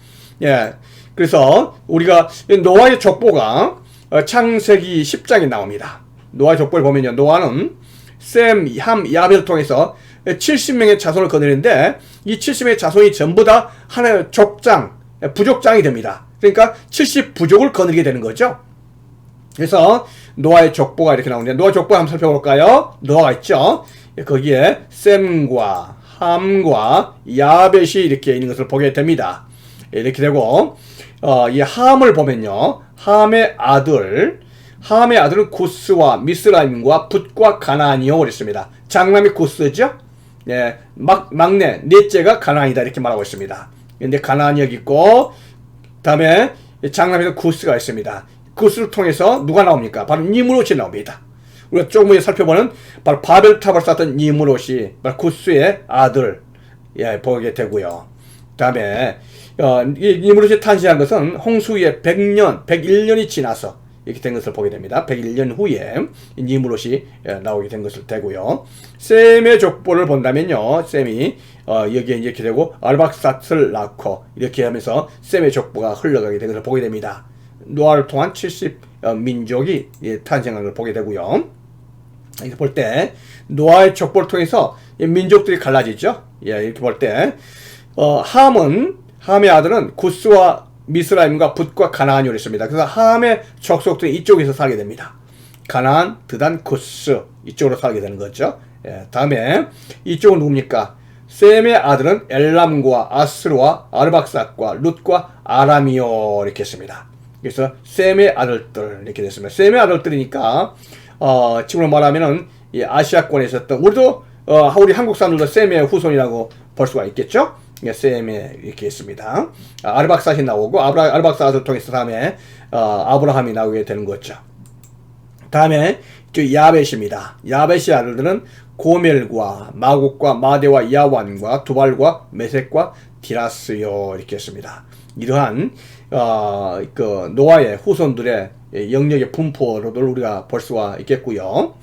그래서 우리가 노아의 족보가 창세기 10장에 나옵니다. 노아의 족보를 보면요, 노아는 셈, 함, 야벳을 통해서 70명의 자손을 거느리는데 이 70명의 자손이 전부 다 하나의 부족장이 됩니다. 그러니까 70부족을 거느리게 되는 거죠. 그래서 노아의 족보가 이렇게 나오는데, 노아 족보 한번 살펴볼까요? 노아가 있죠. 거기에 셈과 함과 야벳이 이렇게 있는 것을 보게 됩니다. 이렇게 되고 이 함을 보면요, 함의 아들은 구스와 미스라임과 붓과 가나안이요 그랬습니다. 장남이 구스죠. 막내 넷째가 가나안이다 이렇게 말하고 있습니다. 근데 가나안이 여기 있고, 다음에 장남에서 구스가 있습니다. 구스를 통해서 누가 나옵니까? 바로 니므롯이 나옵니다. 우리가 조금 후에 살펴보는 바로 바벨탑을 쌓았던 니므롯이 바로 구스의 아들 보게 되고요. 다음에 이 니므롯이 탄생한 것은 홍수 후에 101년이 지나서 이렇게 된 것을 보게 됩니다. 101년 후에 니므롯이 나오게 된 것을 되고요. 셈의 족보를 본다면요, 셈이 여기에 이렇게 되고 알박삿을 낳고 이렇게 하면서 셈의 족보가 흘러가게 된 것을 보게 됩니다. 노아를 통한 70민족이 탄생한 걸 보게 되고요. 이렇게 볼 때 노아의 족보를 통해서 민족들이 갈라지죠. 이렇게 볼 때 함의 아들은 구스와 미스라임과 붓과 가나안이 있습니다. 그래서 함의 족속들이 이쪽에서 살게 됩니다. 가나안, 드단, 쿠스 이쪽으로 살게 되는 거죠. 예, 다음에 이쪽은 누굽니까? 셈의 아들은 엘람과 아스르와 아르박삭과 룻과 아람이요 이렇게 했습니다. 그래서 셈의 아들들 이렇게 됐습니다. 셈의 아들들이니까 지금으로 말하면은 이 아시아권에 있었던 우리도 우리 한국 사람들도 셈의 후손이라고 볼 수가 있겠죠. 예, 셈의 이렇게 했습니다. 아르박삭이 나오고 아르박삭을 통해서 다음에 아브라함이 나오게 되는 거죠. 다음에 야벳입니다. 야벳의 아들들은 고멜과 마곡과 마대와 야완과 두발과 메섹과 디라스요 이렇게 했습니다. 이러한 그 노아의 후손들의 영역의 분포를 우리가 볼 수가 있겠고요.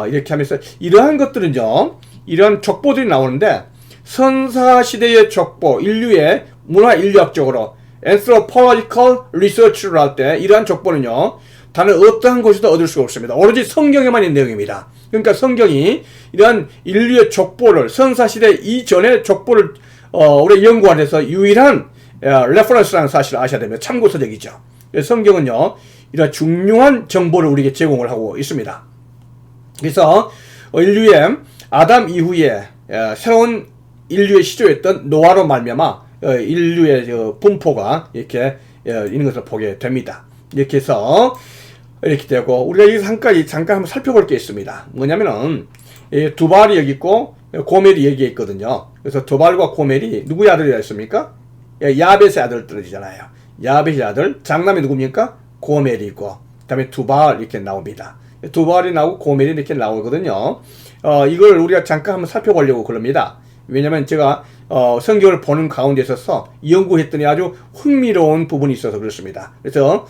이렇게 하면서 이러한 것들은요, 이러한 족보들이 나오는데 선사시대의 족보, 인류의 문화 인류학적으로 anthropological research를 할 때 이러한 족보는요, 다른 어떠한 곳에도 얻을 수가 없습니다. 오로지 성경에만 있는 내용입니다. 그러니까 성경이 이러한 인류의 족보를 선사시대 이전의 족보를 우리 연구하는 데서 유일한 레퍼런스라는 사실을 아셔야 됩니다. 참고서적이죠. 성경은요, 이런 중요한 정보를 우리에게 제공을 하고 있습니다. 그래서 인류의 아담 이후에 새로운 인류의 시조였던 노아로 말미암아 인류의 분포가 이렇게 있는 것을 보게 됩니다. 이렇게 해서 이렇게 되고 우리가 여기서 한 가지 잠깐 한번 살펴볼 게 있습니다. 뭐냐면은 두발이 여기 있고 고멜이 여기에 있거든요. 그래서 두발과 고멜이 누구의 아들이었습니까? 야벳의 아들들이잖아요. 야벳의 아들 장남이 누굽니까? 고멜이 있고 그다음에 두발 이렇게 나옵니다. 두발이 나오고 고멜이 이렇게 나오거든요. 이걸 우리가 잠깐 한번 살펴보려고 그럽니다. 왜냐면 제가 성경을 보는 가운데 있어서 연구했더니 아주 흥미로운 부분이 있어서 그렇습니다. 그래서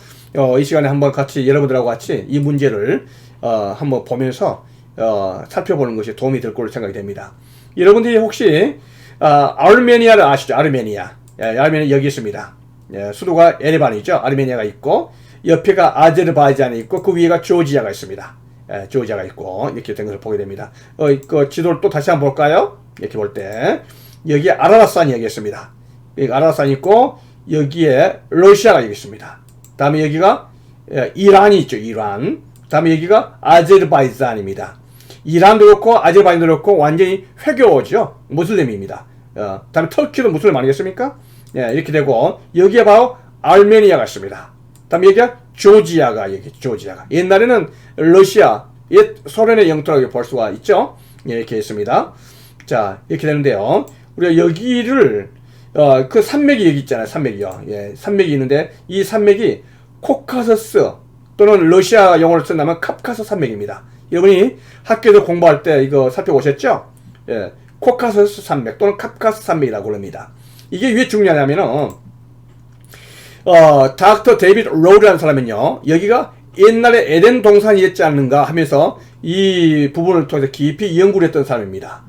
이 시간에 한번 같이 여러분들하고 같이 이 문제를 한번 보면서 살펴보는 것이 도움이 될 거로 생각이 됩니다. 여러분들이 혹시 아르메니아를 아시죠? 아르메니아. 아르메니아 여기 있습니다. 수도가 에레반이죠. 아르메니아가 있고 옆에가 아제르바이잔이 있고 그 위에가 조지아가 있습니다. 조지아가 있고 이렇게 된 것을 보게 됩니다. 그 지도를 또 다시 한번 볼까요? 이렇게 볼 때 여기에 아라라산이 여기 있습니다. 여기 아라라산이 있고 여기에 러시아가 여기 있습니다. 다음에 여기가 이란이 있죠. 이란. 다음에 여기가 아제르바이잔입니다. 이란도 그렇고 아제르바이잔도 그렇고 완전히 회교죠. 무슬림입니다. 다음에 터키도 무슬림 아니겠습니까? 이렇게 되고 여기에 바로 아르메니아가 있습니다. 다음에 여기가 조지아가 옛날에는 러시아 옛 소련의 영토라고 볼 수가 있죠. 이렇게 있습니다. 자 이렇게 되는데요. 우리가 여기를 그 산맥이 여기 있잖아요. 산맥이요. 산맥이 있는데 이 산맥이 코카서스 또는 러시아 용어를 쓴다면 카프카스 산맥입니다. 여러분이 학교에서 공부할 때 이거 살펴보셨죠? 코카서스 산맥 또는 카프카스 산맥이라고 합니다. 이게 왜 중요하냐면은 닥터 데이비드 로우라는 사람은요, 여기가 옛날에 에덴 동산이었지 않는가 하면서 이 부분을 통해서 깊이 연구를 했던 사람입니다.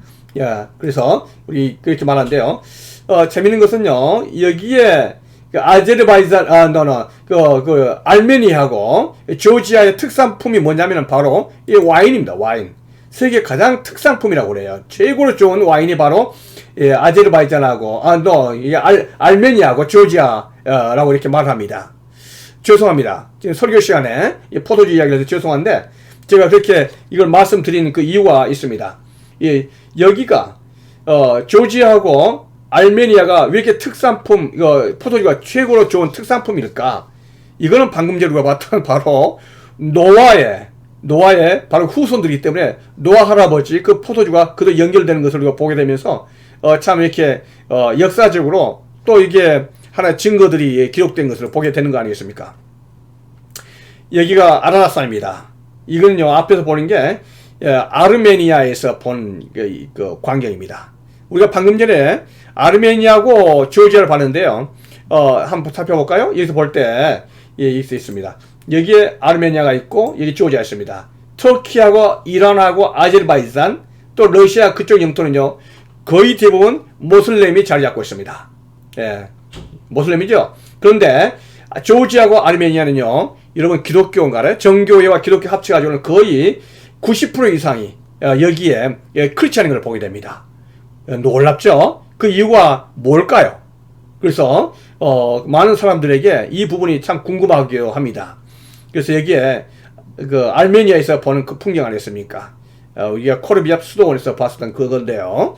그래서 우리 그렇게 말하는데요. 재밌는 것은요, 여기에 그 아제르바이잔, 아르메니아하고 조지아의 특산품이 뭐냐면은 바로 이 와인입니다. 와인. 세계 가장 특산품이라고 그래요. 최고로 좋은 와인이 바로 아제르바이잔하고 아르메니아하고 조지아라고 이렇게 말합니다. 죄송합니다. 지금 설교 시간에 포도주 이야기를 해서 죄송한데 제가 그렇게 이걸 말씀드리는 그 이유가 있습니다. 여기가 조지아하고 아르메니아가 왜 이렇게 특산품 포도주가 최고로 좋은 특산품일까? 이거는 방금 전에 우리가 봤던 바로 노아의 바로 후손들이기 때문에 노아 할아버지 그 포도주가 그도 연결되는 것을 우리가 보게 되면서 참 이렇게 역사적으로 또 이게 하나의 증거들이 기록된 것을 보게 되는 거 아니겠습니까? 여기가 아라라산입니다. 이거는요 앞에서 보는 게 아르메니아에서 본 그 광경입니다. 우리가 방금 전에 아르메니아하고 조지아를 봤는데요. 한번 살펴볼까요? 여기서 볼 때 있습니다. 여기에 아르메니아가 있고 여기 조지아 있습니다. 터키하고 이란하고 아제르바이잔 또 러시아 그쪽 영토는요 거의 대부분 모슬렘이 자리 잡고 있습니다. 모슬렘이죠. 그런데 조지아하고 아르메니아는요 여러분 기독교인가요? 정교회와 기독교 합쳐가지고는 거의 90% 이상이 여기에 크리스찬인 걸 보게 됩니다. 놀랍죠? 그 이유가 뭘까요? 그래서 많은 사람들에게 이 부분이 참 궁금하기도 합니다. 그래서 여기에 그 알메니아에서 보는 그 풍경 아니었습니까? 우리가 코르비압 수도원에서 봤었던 그건데요.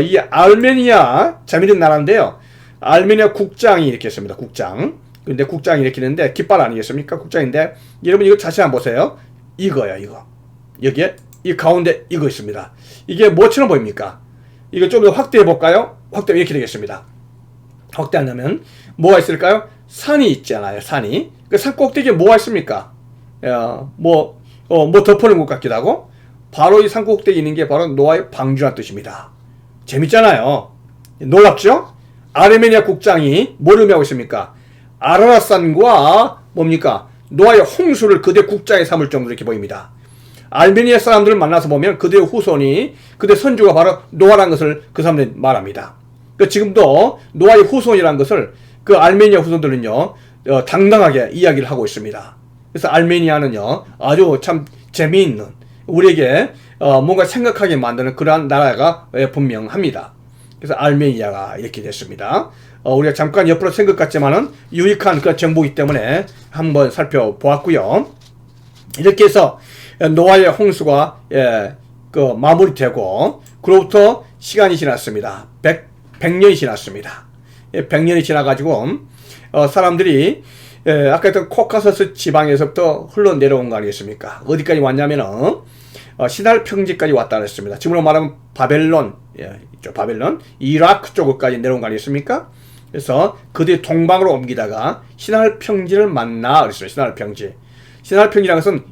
이 알메니아 재미있는 나라인데요. 알메니아 국장이 이렇게 있습니다. 국장. 근데 국장이 이렇게 있는데 깃발 아니겠습니까? 국장인데 여러분 이거 자세히 한번 보세요. 이거야 이거. 여기에 이 가운데 이거 있습니다. 이게 뭐처럼 보입니까? 이거 좀 더 확대해 볼까요? 확대 이렇게 되겠습니다. 확대하려면 뭐가 있을까요? 산이 있잖아요. 산이. 그 산 꼭대기에 뭐가 있습니까? 뭐 덮어놓은 것 같기도 하고 바로 이 산 꼭대기에 있는 게 바로 노아의 방주란 뜻입니다. 재밌잖아요. 놀랍죠? 아르메니아 국장이 뭘 의미하고 있습니까? 아라랏산과 뭡니까? 노아의 홍수를 그대 국장에 삼을 정도로 이렇게 보입니다. 알메니아 사람들을 만나서 보면 그들의 후손이 그들의 선주가 바로 노아라는 것을 그 사람들이 말합니다. 지금도 노아의 후손이라는 것을 그 알메니아 후손들은요 당당하게 이야기를 하고 있습니다. 그래서 알메니아는요 아주 참 재미있는 우리에게 뭔가 생각하게 만드는 그러한 나라가 분명합니다. 그래서 알메니아가 이렇게 됐습니다. 우리가 잠깐 옆으로 생각 같지만은 유익한 그 정보이기 때문에 한번 살펴보았고요. 이렇게 해서 노아의 홍수가 그 마무리되고 그로부터 시간이 지났습니다. 100년이 지났습니다. 100년이 지나가지고 사람들이 아까 했던 코카서스 지방에서부터 흘러내려온 거 아니겠습니까? 어디까지 왔냐면은 시날 평지까지 왔다 그랬습니다. 지금으로 말하면 바벨론, 이쪽 바벨론, 이라크 쪽까지 내려온 거 아니겠습니까? 그래서 그들이 동방으로 옮기다가 시날 평지를 만나 그랬어요. 시날 평지. 시날 평지라는 것은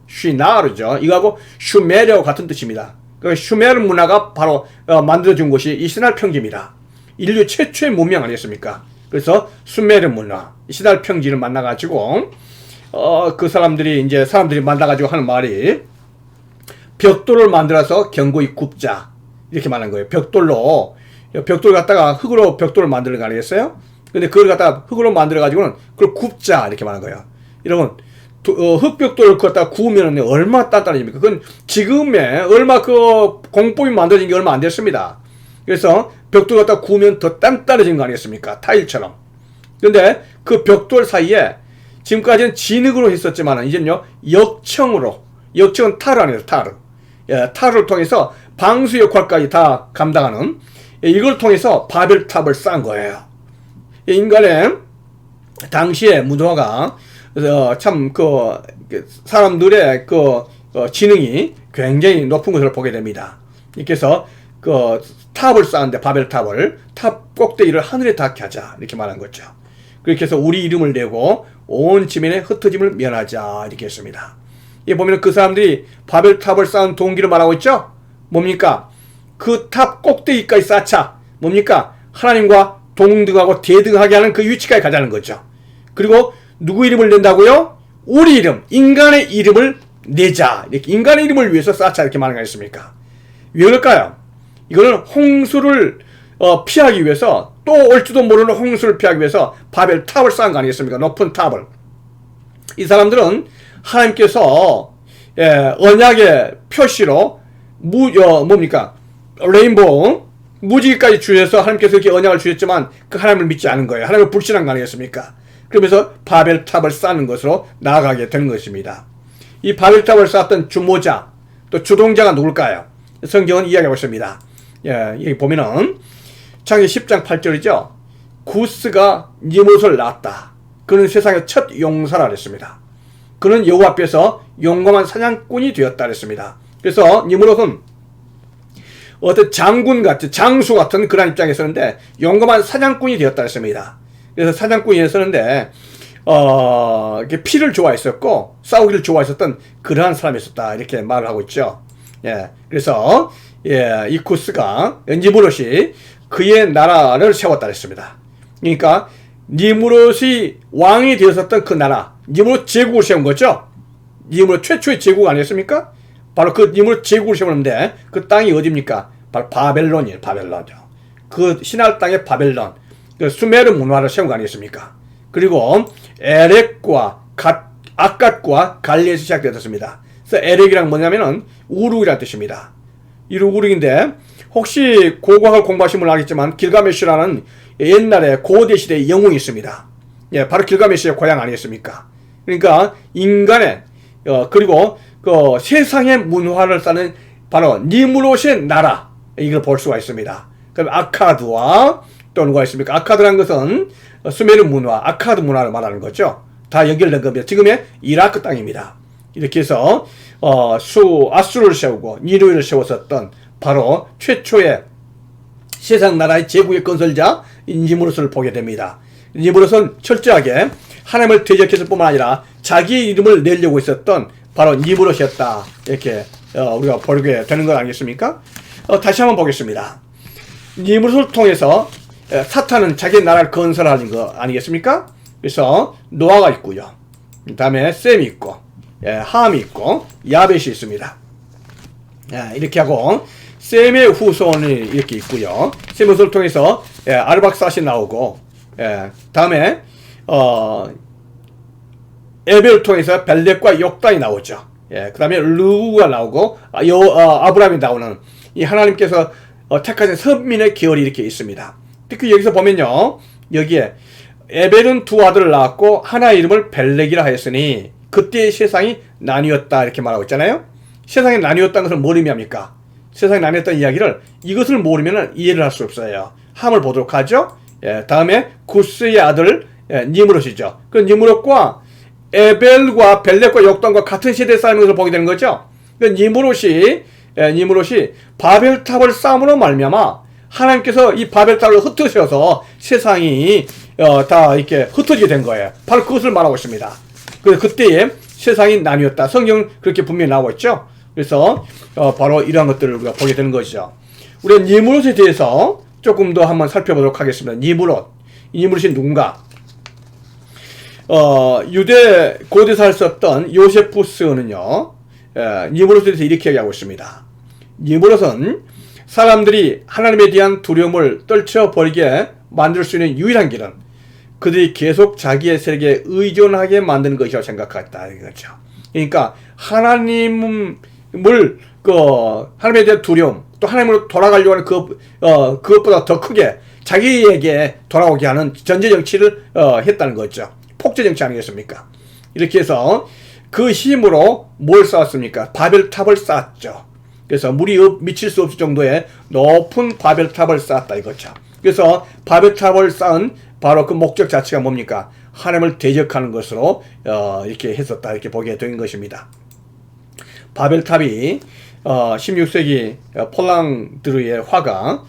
쉬나르죠. 이거하고 슈메르와 같은 뜻입니다. 그 슈메르 문화가 바로 만들어준 곳이 이 시날 평지입니다. 인류 최초의 문명 아니겠습니까? 그래서 슈메르 문화, 시날 평지를 만나가지고 그 사람들이 만나가지고 하는 말이 벽돌을 만들어서 견고히 굽자 이렇게 말하는 거예요. 벽돌 갖다가 흙으로 벽돌을 만드는 거 아니겠어요? 근데 그걸 갖다가 흙으로 만들어가지고는 그걸 굽자 이렇게 말하는 거예요. 여러분 흙벽돌을 갖다가 구우면 얼마 단단해집니까? 그건 지금에 얼마 그 공법이 만들어진 게 얼마 안 됐습니다. 그래서 벽돌 갖다가 구우면 더 단단해진 거 아니겠습니까? 타일처럼. 근데 그 벽돌 사이에 지금까지는 진흙으로 했었지만 이제는요 역청은 타르 아니에요. 타르를 통해서 방수 역할까지 다 감당하는 이걸 통해서 바벨탑을 쌓은 거예요. 인간의 당시의 문화가 참 사람들의 지능이 굉장히 높은 것을 보게 됩니다. 이렇게 해서 탑을 쌓는데 바벨탑을 탑 꼭대기를 하늘에 닿게 하자 이렇게 말한 거죠. 그렇게 해서 우리 이름을 내고 온 지면에 흩어짐을 면하자 이렇게 했습니다. 이 보면 그 사람들이 바벨탑을 쌓은 동기를 말하고 있죠. 뭡니까? 그 탑 꼭대기까지 쌓자. 뭡니까? 하나님과 동등하고 대등하게 하는 그 위치까지 가자는 거죠. 그리고 누구 이름을 낸다고요? 우리 이름, 인간의 이름을 내자. 이렇게 인간의 이름을 위해서 쌓자 이렇게 말하는 거 아니겠습니까? 왜 그럴까요? 이거는 홍수를 피하기 위해서 또 올지도 모르는 홍수를 피하기 위해서 바벨탑을 쌓은 거 아니겠습니까? 높은 탑을. 이 사람들은 하나님께서 언약의 표시로 레인보우 무지개까지 주셔서 하나님께서 이렇게 언약을 주셨지만 그 하나님을 믿지 않은 거예요. 하나님을 불신한 거 아니겠습니까? 그러면서 바벨탑을 쌓는 것으로 나아가게 된 것입니다. 이 바벨탑을 쌓았던 주모자 또 주동자가 누굴까요? 성경은 이야기하고 있습니다. 여기 보면은 창세기 10장 8절이죠. 구스가 니무롯을 낳았다. 그는 세상의 첫 용사라 그랬습니다. 그는 여호와 앞에서 용감한 사냥꾼이 되었다 그랬습니다. 그래서 니무롯은 어떤 장수 같은 그런 입장에 서는데 용감한 사냥꾼이 되었다 했습니다. 그래서 사냥꾼이 서는데 피를 좋아했었고 싸우기를 좋아했었던 그러한 사람이었다 이렇게 말을 하고 있죠. 그래서 이 구스가 니무롯이 그의 나라를 세웠다 했습니다. 그러니까 니무롯이 왕이 되었었던 그 나라, 니무롯 제국을 세운 거죠. 니무롯 최초의 제국 아니었습니까? 바로 그 니무롯 제국을 세우는데 그 땅이 어디입니까? 바로 바벨론이에요. 바벨론이죠. 그 신할 땅의 바벨론, 그 수메르 문화를 세운 거 아니겠습니까? 그리고 에렉과 아갓과 갈리에서 시작되었습니다. 그래서 에렉이란 뭐냐면은 우룩이라는 뜻입니다. 이루구르기인데 혹시 고고학을 공부하신 분은 알겠지만 길가메시라는 옛날에 고대 시대의 영웅이 있습니다. 예, 바로 길가메시의 고향 아니겠습니까? 그러니까 인간의 그리고 그 세상의 문화를 쌓는 바로 니무롯의 나라 이걸 볼 수가 있습니다. 그럼 아카드와 또 누가 있습니까? 아카드라는 것은 수메르 문화, 아카드 문화를 말하는 거죠. 다 연결된 겁니다. 지금의 이라크 땅입니다. 이렇게 해서 아수르를 세우고 니누이를 세웠었던 바로 최초의 세상 나라의 제국의 건설자 니무롯을 보게 됩니다. 니무롯은 철저하게 하나님을 대적했을 뿐만 아니라 자기의 이름을 내려고 했었던 바로 니무롯이었다. 이렇게 우리가 보게 되는 것 아니겠습니까? 다시 한번 보겠습니다. 니무롯을 통해서 사탄은 자기 나라를 건설하는 거 아니겠습니까? 그래서 노아가 있고요. 그 다음에 셈이 있고 함이 있고 야벳이 있습니다. 이렇게 하고 셈의 후손이 이렇게 있고요. 셈의 후손을 통해서 아르박삿이 나오고 다음에 에벨을 통해서 벨렉과 욕단이 나오죠. 그 다음에 르우가 나오고 아브라함이 나오는 이 하나님께서 택하신 선민의 계열이 이렇게 있습니다. 특히 여기서 보면요, 여기에 에벨은 두 아들을 낳았고 하나의 이름을 벨렉이라 하였으니 그때의 세상이 나뉘었다 이렇게 말하고 있잖아요. 세상이 나뉘었다는 것을 뭘 의미합니까? 세상이 나뉘었다는 이야기를 이것을 모르면 이해를 할 수 없어요. 함을 보도록 하죠. 다음에 구스의 아들 니무롯이죠. 그 니무롯과 에벨과 벨렉과 욕단과 같은 시대에 쌓인 것을 보게 되는 거죠. 그 니무롯이 바벨탑을 쌓음으로 말미암아 하나님께서 이 바벨탑을 흩으셔서 세상이 다 이렇게 흩어지게 된 거예요. 바로 그것을 말하고 있습니다. 그래서 그때에 세상이 나뉘었다. 성경은 그렇게 분명히 나오고 있죠. 그래서 바로 이러한 것들을 우리가 보게 되는 것이죠. 우리가 니무롯에 대해서 조금 더 한번 살펴보도록 하겠습니다. 니무롯이 누군가? 유대 고대사를 썼던 요세푸스는요, 니무롯에 대해서 이렇게 얘기하고 있습니다. 니무롯은 사람들이 하나님에 대한 두려움을 떨쳐버리게 만들 수 있는 유일한 길은 그들이 계속 자기의 세력에 의존하게 만드는 것이라고 생각했다. 이거죠. 그러니까 하나님에 대한 두려움, 또 하나님으로 돌아가려고 하는 그것보다 더 크게 자기에게 돌아오게 하는 전제 정치를 했다는 거죠. 폭제 정치 아니겠습니까? 이렇게 해서 그 힘으로 뭘 쌓았습니까? 바벨탑을 쌓았죠. 그래서 물이 미칠 수 없을 정도의 높은 바벨탑을 쌓았다 이거죠. 그래서 바벨탑을 쌓은 바로 그 목적 자체가 뭡니까? 하나님을 대적하는 것으로 이렇게 했었다 이렇게 보게 된 것입니다. 바벨탑이 16세기 폴랑드르의 화가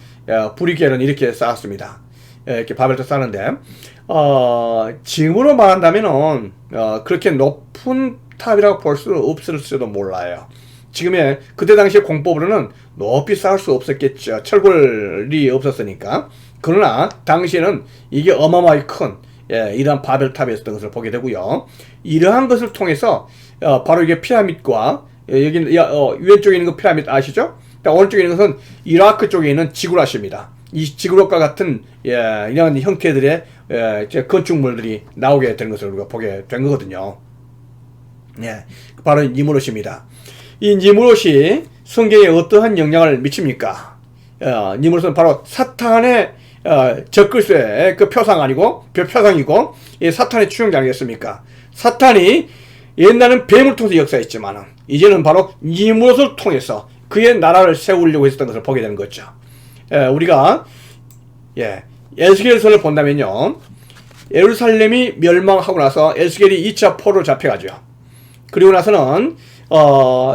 브리겔은 이렇게 쌓았습니다. 이렇게 바벨탑 쌓는데 지금으로 말한다면은 그렇게 높은 탑이라고 볼 수 없을지도 몰라요. 지금의 그때 당시의 공법으로는 높이 쌓을 수 없었겠죠. 철골이 없었으니까. 그러나 당시에는 이게 어마어마하게 큰 이러한 바벨탑이었던 것을 보게 되고요. 이러한 것을 통해서 바로 이게 피라밋과 여기 왼쪽에 있는 그 피라밋 아시죠? 오른쪽에 있는 것은 이라크 쪽에 있는 지구라시입니다. 이 지구락과 같은 이런 형태들의 건축물들이 나오게 되는 것을 우리가 보게 된 거거든요. 바로 니무롯입니다. 이 니무롯이 성경에 어떠한 영향을 미칩니까? 니무롯은 바로 사탄의 적글쇠의 그 표상 아니고 표상이고 사탄의 추종자 아니겠습니까? 사탄이 옛날은 뱀을 통해서 역사했지만 이제는 바로 니무롯을 통해서 그의 나라를 세우려고 했었던 것을 보게 되는 거죠. 우리가 에스겔서를 본다면요, 예루살렘이 멸망하고 나서 에스겔이 2차 포로로 잡혀가죠. 그리고 나서는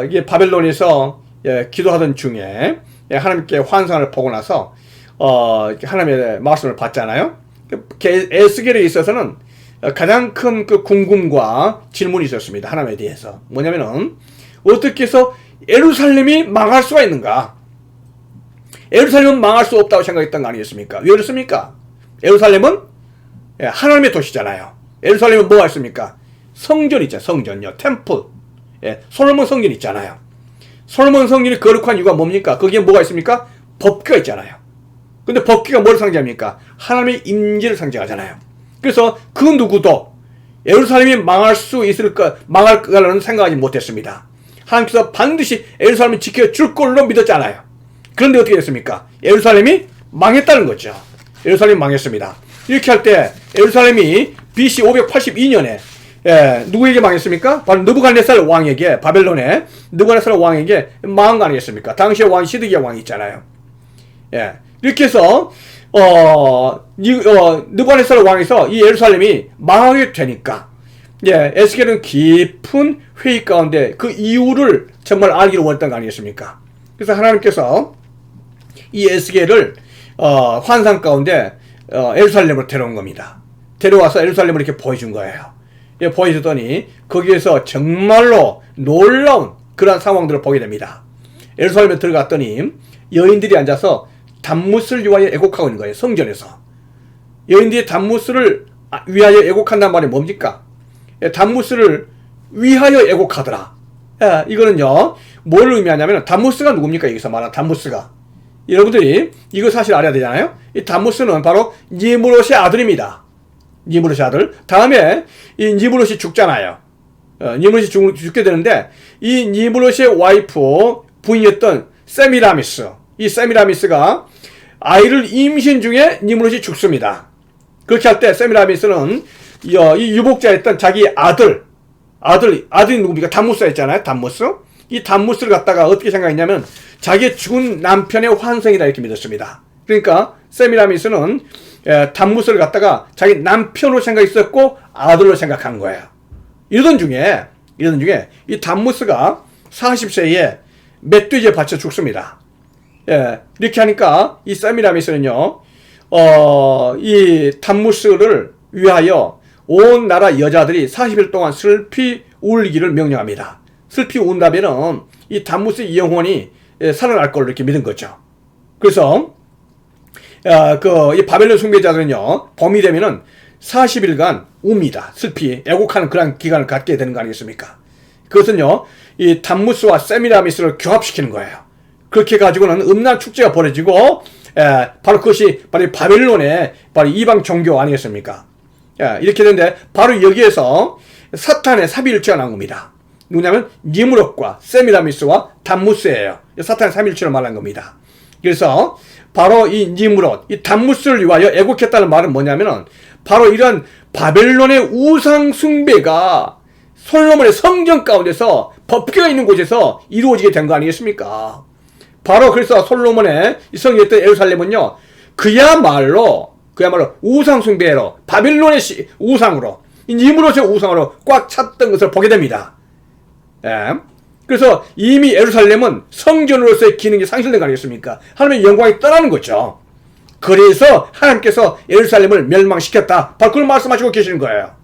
이게 바벨론에서 기도하던 중에 하나님께 환상을 보고 나서 하나님의 말씀을 받잖아요. 에스겔에 있어서는 가장 큰 그 궁금과 질문이 있었습니다. 하나님에 대해서. 뭐냐면은 어떻게 해서 예루살렘이 망할 수가 있는가? 예루살렘은 망할 수 없다고 생각했던 거 아니겠습니까? 왜 그렇습니까? 예루살렘은 하나님의 도시잖아요. 예루살렘은 뭐가 있습니까? 성전 있잖아요. 성전요. 템플. 솔로몬 성전 있잖아요. 솔로몬 성전이 거룩한 이유가 뭡니까? 거기에 뭐가 있습니까? 법궤가 있잖아요. 근데 법궤가 뭘 상징합니까? 하나님의 임재를 상징하잖아요. 그래서 그 누구도 예루살렘이 망할 거라는 생각하지 못했습니다. 하나님께서 반드시 예루살렘을 지켜줄 걸로 믿었잖아요. 그런데 어떻게 됐습니까? 예루살렘이 망했다는 거죠. 예루살렘이 망했습니다. 이렇게 할 때 예루살렘이 BC 582년에 누구에게 망했습니까? 바로 느부갓네살 왕에게, 바벨론의 느부갓네살 왕에게 망한 거 아니겠습니까? 당시에 왕 시드기야 왕이 있잖아요. 이렇게 해서 느부갓네살 왕에서 이 예루살렘이 망하게 되니까 에스겔은 깊은 회의 가운데 그 이유를 정말 알기를 원했던 거 아니겠습니까? 그래서 하나님께서 이 에스겔을 환상 가운데 예루살렘으로 데려온 겁니다. 데려와서 예루살렘을 이렇게 보여준 거예요. 보여주더니 거기에서 정말로 놀라운 그러한 상황들을 보게 됩니다. 예루살렘에 들어갔더니 여인들이 앉아서 담무스를 위하여 애곡하고 있는 거예요. 성전에서. 여인들이 담무스를 위하여 애곡한다는 말이 뭡니까? 담무스를 위하여 애곡하더라. 이거는요, 뭘 의미하냐면, 담무스가 누굽니까? 여기서 말하는 담무스가. 여러분들이 이거 사실 알아야 되잖아요? 이 담무스는 바로 니므롯의 아들입니다. 니므롯의 아들. 다음에 이 니므롯이 죽잖아요. 니므롯이 죽게 되는데, 이 니므롯의 와이프 부인이었던 세미라미스. 이 세미라미스가 아이를 임신 중에 니므롯이 죽습니다. 그렇게 할 때 세미라미스는 이 유복자였던 자기 아들이 누굽니까? 담무스가 있잖아요. 담무스. 이 담무스를 갖다가 어떻게 생각했냐면 자기의 죽은 남편의 환생이다 이렇게 믿었습니다. 그러니까 세미라미스는 담무스를 갖다가 자기 남편으로 생각했었고 아들로 생각한 거예요. 이러던 중에 이 담무스가 40세에 멧돼지에 바쳐 죽습니다. 이렇게 하니까 이 세미라미스는요, 이 담무스를 위하여 온 나라 여자들이 40일 동안 슬피 울기를 명령합니다. 슬피 운다면은 이 담무스의 영혼이 살아날 걸로 이렇게 믿은 거죠. 그래서 이 바벨론 숭배자들은요, 봄이 되면은 40일간 웁니다. 슬피 애곡하는 그런 기간을 갖게 되는 거 아니겠습니까? 그것은요, 이 담무스와 세미라미스를 교합시키는 거예요. 그렇게 가지고는 음란 축제가 벌어지고, 바로 그것이 바로 바벨론의 바로 이방 종교 아니겠습니까? 이렇게 되는데 바로 여기에서 사탄의 삼위일체가 나온 겁니다. 누구냐면 니므롯과 세미라미스와 담무스예요. 사탄의 삼위일체를 말한 겁니다. 그래서 바로 이 니므롯, 이 담무스를 위하여 애곡했다는 말은 뭐냐면은 바로 이런 바벨론의 우상 숭배가 솔로몬의 성전 가운데서 법궤가 있는 곳에서 이루어지게 된 거 아니겠습니까? 바로 그래서 솔로몬의 성이었던 예루살렘은요, 그야말로 우상 숭배로 바빌론의 우상으로 니므롯의 우상으로 꽉 찼던 것을 보게 됩니다. 그래서 이미 예루살렘은 성전으로서의 기능이 상실된 거 아니겠습니까? 하나님의 영광이 떠나는 거죠. 그래서 하나님께서 예루살렘을 멸망시켰다. 바로 그걸 말씀하시고 계시는 거예요.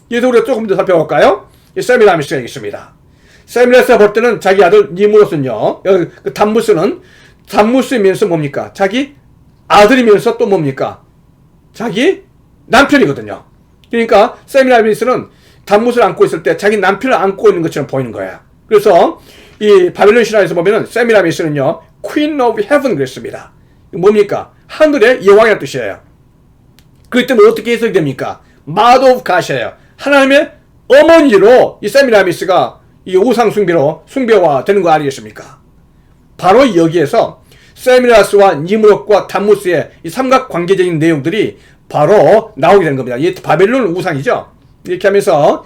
그래서 우리가 조금 더 살펴볼까요? 세미라미스가 있습니다. 세미라미스가 볼 때는 자기 아들 니므롯은요, 그 담무스이면서 뭡니까? 자기 아들이면서 또 뭡니까? 자기 남편이거든요. 그러니까 세미라미스는 담무스를 안고 있을 때 자기 남편을 안고 있는 것처럼 보이는 거예요. 그래서 이 바벨론 신화에서 보면은 세미라미스는요, Queen of Heaven 그랬습니다. 뭡니까? 하늘의 여왕이라는 뜻이에요. 그렇기 때문에 어떻게 해석이 됩니까? Mother of God이에요. 하나님의 어머니로 이 세미라미스가 이 우상 숭배화 되는 거 아니겠습니까? 바로 여기에서 세미라스와 니므롯과 담무스의 이 삼각관계적인 내용들이 바로 나오게 되는 겁니다. 이 바벨론 우상이죠. 이렇게 하면서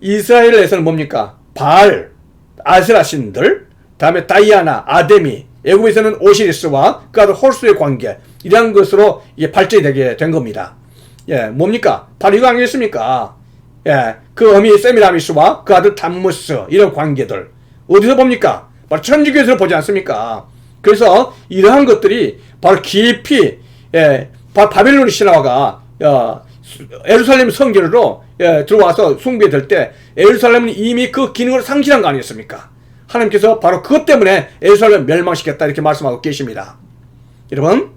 이스라엘에서는 뭡니까? 바알, 아세라 신들, 다음에 다이아나, 아데미, 애굽에서는 오시리스와 그 아들 홀수의 관계, 이러한 것으로 이게 발전이 되게 된 겁니다. 뭡니까? 바로 이거 아니겠습니까? 그 어미 세미라미스와 그 아들 담무스, 이런 관계들 어디서 봅니까? 바로 천주교에서 보지 않습니까? 그래서 이러한 것들이 바로 깊이 바벨론 신화가 예루살렘 성전으로 들어와서 숭배될 때 예루살렘은 이미 그 기능을 상실한 거 아니겠습니까? 하나님께서 바로 그것 때문에 예루살렘을 멸망시켰다 이렇게 말씀하고 계십니다. 여러분,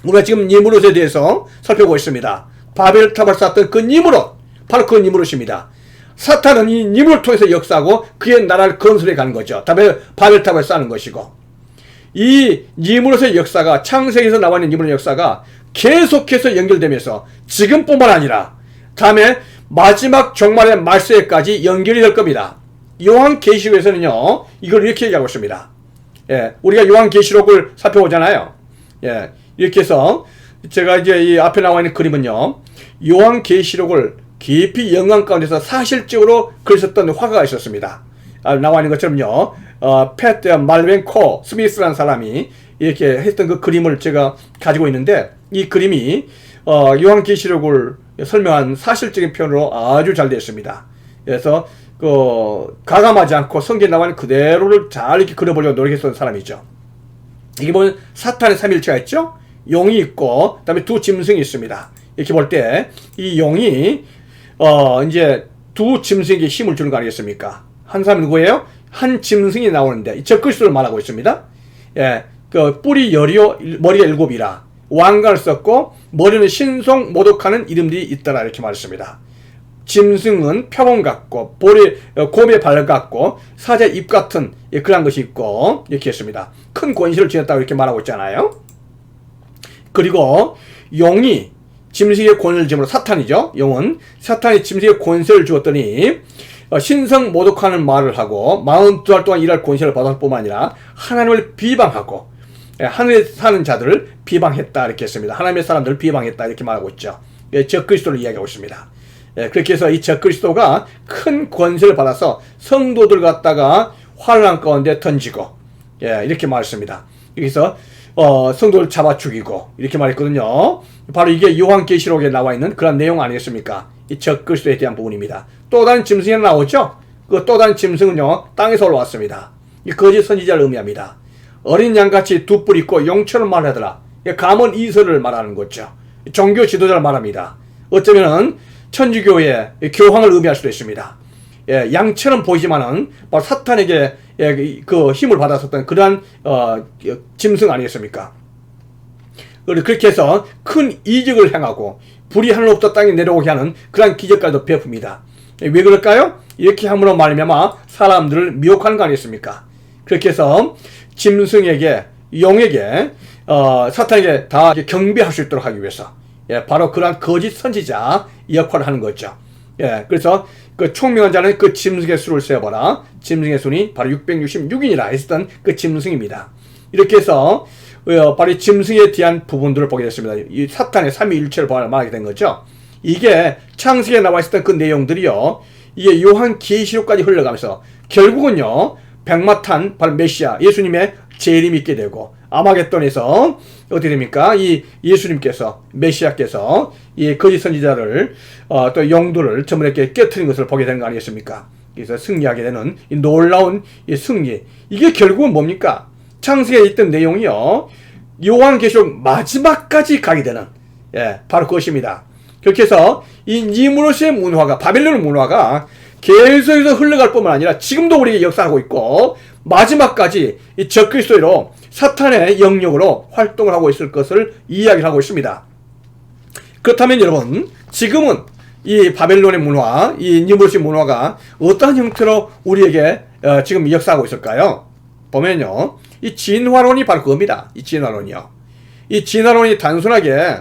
우리가 지금 니므롯에 대해서 살펴보고 있습니다. 바벨탑을 쌓았던 그 니므롯, 바로 그 니므롯입니다. 사탄은 이 니므롯을 통해서 역사하고 그의 나라를 건설해 가는 거죠. 바벨탑을 쌓는 것이고, 이 니므롯의 역사가, 창세기에서 나와 있는 니므롯의 역사가 계속해서 연결되면서 지금뿐만 아니라 다음에 마지막 종말의 말세까지 연결이 될 겁니다. 요한계시록에서는요, 이걸 이렇게 얘기하고 있습니다. 예, 우리가 요한계시록을 살펴보잖아요. 예, 이렇게 해서 제가 이제 이 앞에 나와 있는 그림은요, 요한계시록을 깊이 영광 가운데서 사실적으로 그렸었던 화가가 있었습니다. 나와 있는 것처럼요, 패트 말벤코 스미스라는 사람이 이렇게 했던 그 그림을 제가 가지고 있는데, 이 그림이 요한계시록을 설명한 사실적인 표현으로 아주 잘 되어 있습니다. 그래서 가감하지 않고 성경에 나와 있는 그대로를 잘 이렇게 그려보려고 노력했던 사람이죠. 이게 보면 사탄의 삼일체가 있죠? 용이 있고, 그 다음에 두 짐승이 있습니다. 이렇게 볼 때, 이 용이, 이제 두 짐승에게 힘을 주는 거 아니겠습니까? 한 사람이 누구예요? 한 짐승이 나오는데, 이 적그리스도를 말하고 있습니다. 예, 뿔이 열이요, 머리가 일곱이라. 왕관을 썼고, 머리는 신성 모독하는 이름들이 있더라. 이렇게 말했습니다. 짐승은 표범 같고, 곰의 발 같고, 사자의 입 같은 그런 것이 있고, 이렇게 했습니다. 큰 권세를 지녔다고 이렇게 말하고 있잖아요. 그리고 용이 짐승의 권세를 주므로, 사탄이죠. 용은 사탄이 짐승의 권세를 주었더니 신성 모독하는 말을 하고 42달 동안 일할 권세를 받았을 뿐만 아니라 하나님을 비방하고 하늘에 사는 자들을 비방했다 이렇게 했습니다. 하나님의 사람들을 비방했다 이렇게 말하고 있죠. 적그리스도를 이야기하고 있습니다. 그렇게 해서 이 적그리스도가 큰 권세를 받아서 성도들 갖다가 환난 가운데 던지고, 이렇게 말했습니다. 여기서 성도를 잡아 죽이고 이렇게 말했거든요. 바로 이게 요한계시록에 나와 있는 그런 내용 아니겠습니까? 이 적그리스도에 대한 부분입니다. 또 다른 짐승이 나오죠? 그 또 다른 짐승은요, 땅에서 올라왔습니다. 이 거짓 선지자를 의미합니다. 어린 양같이 두 뿔 있고 용처럼 말하더라. 감언 이설을 말하는 거죠. 종교 지도자를 말합니다. 어쩌면은 천주교의 교황을 의미할 수도 있습니다. 양처럼 보이지만은 바로 사탄에게 그 힘을 받았었던 그러한 짐승 아니겠습니까? 그렇게 해서 큰 이적을 행하고 불이 하늘로부터 땅에 내려오게 하는 그러한 기적까지도 베풉니다. 왜 그럴까요? 이렇게 함으로 말미암아 사람들을 미혹하는 거 아니겠습니까? 그렇게 해서 짐승에게, 용에게, 사탄에게 다 경배할 수 있도록 하기 위해서, 바로 그러한 거짓 선지자 역할을 하는 거죠. 그래서 그 총명한 자는 그 짐승의 수를 세어보라. 짐승의 수는 바로 666이라 했던 그 짐승입니다. 이렇게 해서 바로 이 짐승에 대한 부분들을 보게 됐습니다. 이 사탄의 삼위일체를 말하게 된 거죠. 이게 창세기에 나와 있었던 그 내용들이요, 이게 요한계시록까지 흘러가면서 결국은요, 백마탄 바로 메시아 예수님의 재림이 있게 되고, 아마겟돈에서 어떻게 됩니까? 이 예수님께서, 메시아께서 이 거짓 선지자를 또 용도를 전부 이렇게 깨트린 것을 보게 되는 거 아니겠습니까? 그래서 승리하게 되는 이 놀라운 이 승리, 이게 결국은 뭡니까? 창세기에 있던 내용이요, 요한계시록 마지막까지 가게 되는, 바로 그것입니다. 그렇게 해서 이 니무롯의 문화가, 바벨론 문화가 계속해서 흘러갈 뿐만 아니라 지금도 우리에게 역사하고 있고, 마지막까지 이 적그리스도로 사탄의 영역으로 활동을 하고 있을 것을 이야기를 하고 있습니다. 그렇다면 여러분, 지금은 이 바벨론의 문화, 이 니무롯의 문화가 어떠한 형태로 우리에게 지금 역사하고 있을까요? 보면요, 이 진화론이 바로 그겁니다. 이 진화론이요. 이 진화론이 단순하게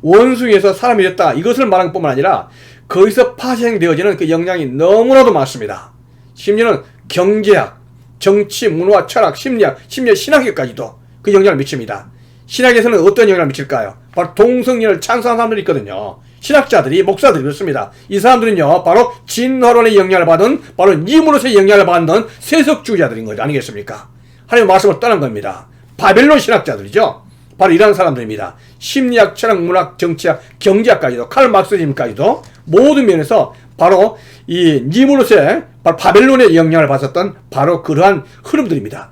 원숭이에서 사람이 됐다, 이것을 말하는 뿐만 아니라 거기서 파생되어지는 그 영향이 너무나도 많습니다. 심지어는 경제학, 정치, 문화, 철학, 심리학, 심지어 신학에까지도 그 영향을 미칩니다. 신학에서는 어떤 영향을 미칠까요? 바로 동성애를 찬성하는 사람들이 있거든요. 신학자들이, 목사들이 그렇습니다. 이 사람들은요, 바로 진화론의 영향을 받은, 바로 니무롯의 영향을 받는 세속주의자들인 거죠. 아니겠습니까? 하나님의 말씀을 떠난 겁니다. 바벨론 신학자들이죠. 바로 이런 사람들입니다. 심리학, 철학, 문학, 정치학, 경제학까지도, 칼 막스즘까지도 모든 면에서 바로 이 니무롯의, 바로 바벨론의 영향을 받았던 바로 그러한 흐름들입니다.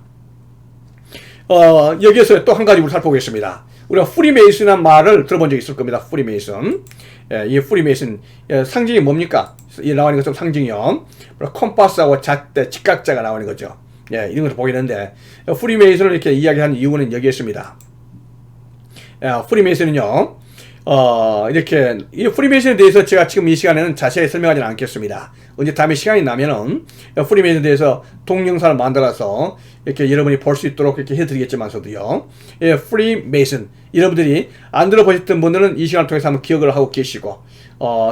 여기에서 또 한 가지 우리 살펴보겠습니다. 우리가 프리메이슨이라는 말을 들어본 적이 있을 겁니다. 프리메이슨. 이 프리메이슨 상징이 뭡니까? 이 나오는 것처럼 상징이요, 컴파스하고 잣대, 직각자가 나오는 거죠. 이런 것을 보게 되는데, 프리메이슨을 이렇게 이야기하는 이유는 여기에 있습니다. 프리메이슨은요, 이렇게, 이 프리메이슨에 대해서 제가 지금 이 시간에는 자세히 설명하지는 않겠습니다. 언제 다음에 시간이 나면은 프리메이슨에 대해서 동영상을 만들어서 이렇게 여러분이 볼 수 있도록 이렇게 해드리겠지만서도요, 프리메이슨, 여러분들이 안 들어보셨던 분들은 이 시간을 통해서 한번 기억을 하고 계시고,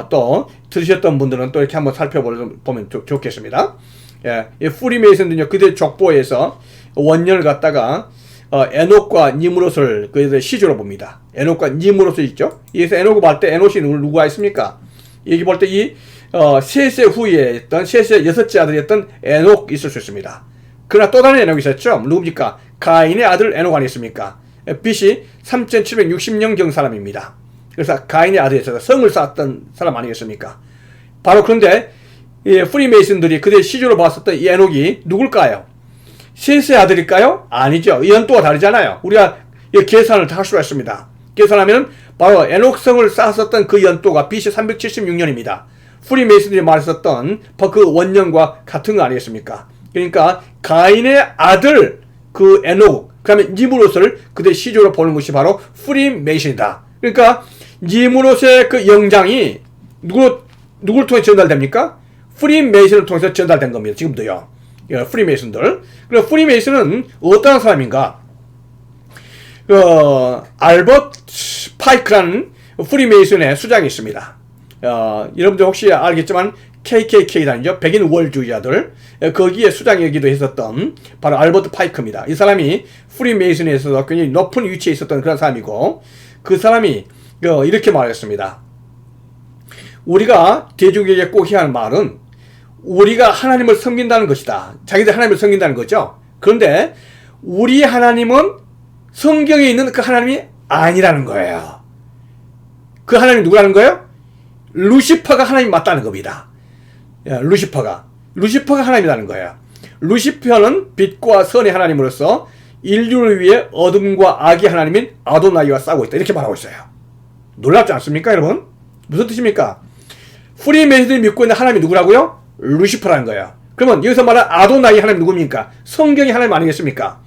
또 들으셨던 분들은 또 이렇게 한번 살펴보면 좋겠습니다. 이 프리메이슨은요, 그들 족보에서 원년을 갖다가 에녹과 니므롯을 그 시조로 봅니다. 에녹과 니므롯을 있죠. 여기서 에녹을 볼 때 에녹이 누구가 있습니까? 여기 볼 때 이 셋의 후에 했던 셋의 여섯째 아들이었던 에녹 있을 수 있습니다. 그러나 또 다른 에녹이 있었죠. 누굽니까? 가인의 아들 에녹 아니었습니까? BC 3760년경 사람입니다. 그래서 가인의 아들이었어요. 성을 쌓았던 사람 아니겠습니까? 바로 그런데 프리메이슨들이 그들 시조로 봤었던 이 에녹이 누굴까요? 셋의 아들일까요? 아니죠. 연도가 다르잖아요. 우리가 계산을 다 할 수가 있습니다. 계산하면 바로 에녹성을 쌓았었던 그 연도가 BC 376년입니다. 프리메이슨들이 말했었던 그 원년과 같은 거 아니겠습니까? 그러니까 가인의 아들 그 에녹, 그 다음에 니므롯을 그들 시조로 보는 것이 바로 프리메이슨이다. 그러니까 니므롯의 그 영장이 누구를 통해 전달됩니까? 프리메이슨을 통해서 전달된 겁니다. 지금도요. 프리메이슨들. 그리고 프리메이슨은 어떤 사람인가? 알버트 파이크라는 프리메이슨의 수장이 있습니다. 여러분들 혹시 알겠지만 KKK단이죠. 백인 우월주의자들. 거기에 수장이기도 했었던 바로 알버트 파이크입니다. 이 사람이 프리메이슨에서 굉장히 높은 위치에 있었던 그런 사람이고, 그 사람이 이렇게 말했습니다. 우리가 대중에게 꼭 해야 하는 말은 우리가 하나님을 섬긴다는 것이다. 자기들 하나님을 섬긴다는 거죠. 그런데 우리 하나님은 성경에 있는 그 하나님이 아니라는 거예요. 그 하나님이 누구라는 거예요? 루시퍼가 하나님 맞다는 겁니다. 루시퍼가 하나님이라는 거예요. 루시퍼는 빛과 선의 하나님으로서 인류를 위해 어둠과 악의 하나님인 아도나이와 싸우고 있다. 이렇게 말하고 있어요. 놀랍지 않습니까, 여러분? 무슨 뜻입니까? 프리메이슨들이 믿고 있는 하나님이 누구라고요? 루시퍼라는 거예요. 그러면 여기서 말하는 아도나이 하나님 누굽니까? 성경이 하나님 아니겠습니까?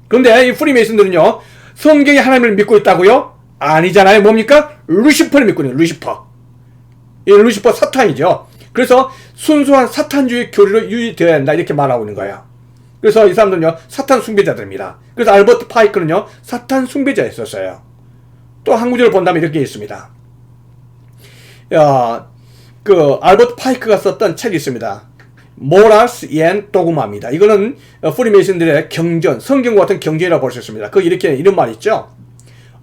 그런데 이 프리메이슨들은요, 성경이 하나님을 믿고 있다고요? 아니잖아요. 뭡니까? 루시퍼를 믿고 있는 거예요. 루시퍼. 이 루시퍼 사탄이죠. 그래서 순수한 사탄주의 교리로 유지되어야 한다. 이렇게 말하고 있는 거예요. 그래서 이 사람들은요, 사탄 숭배자들입니다. 그래서 알버트 파이크는요, 사탄 숭배자였었어요. 또 한 구절을 본다면 이렇게 있습니다. 알버트 파이크가 썼던 책이 있습니다. 모라스 앤 도그마입니다. 이거는 프리메이슨들의 경전, 성경과 같은 경전이라고 볼 수 있습니다. 그 이런 말이 있죠.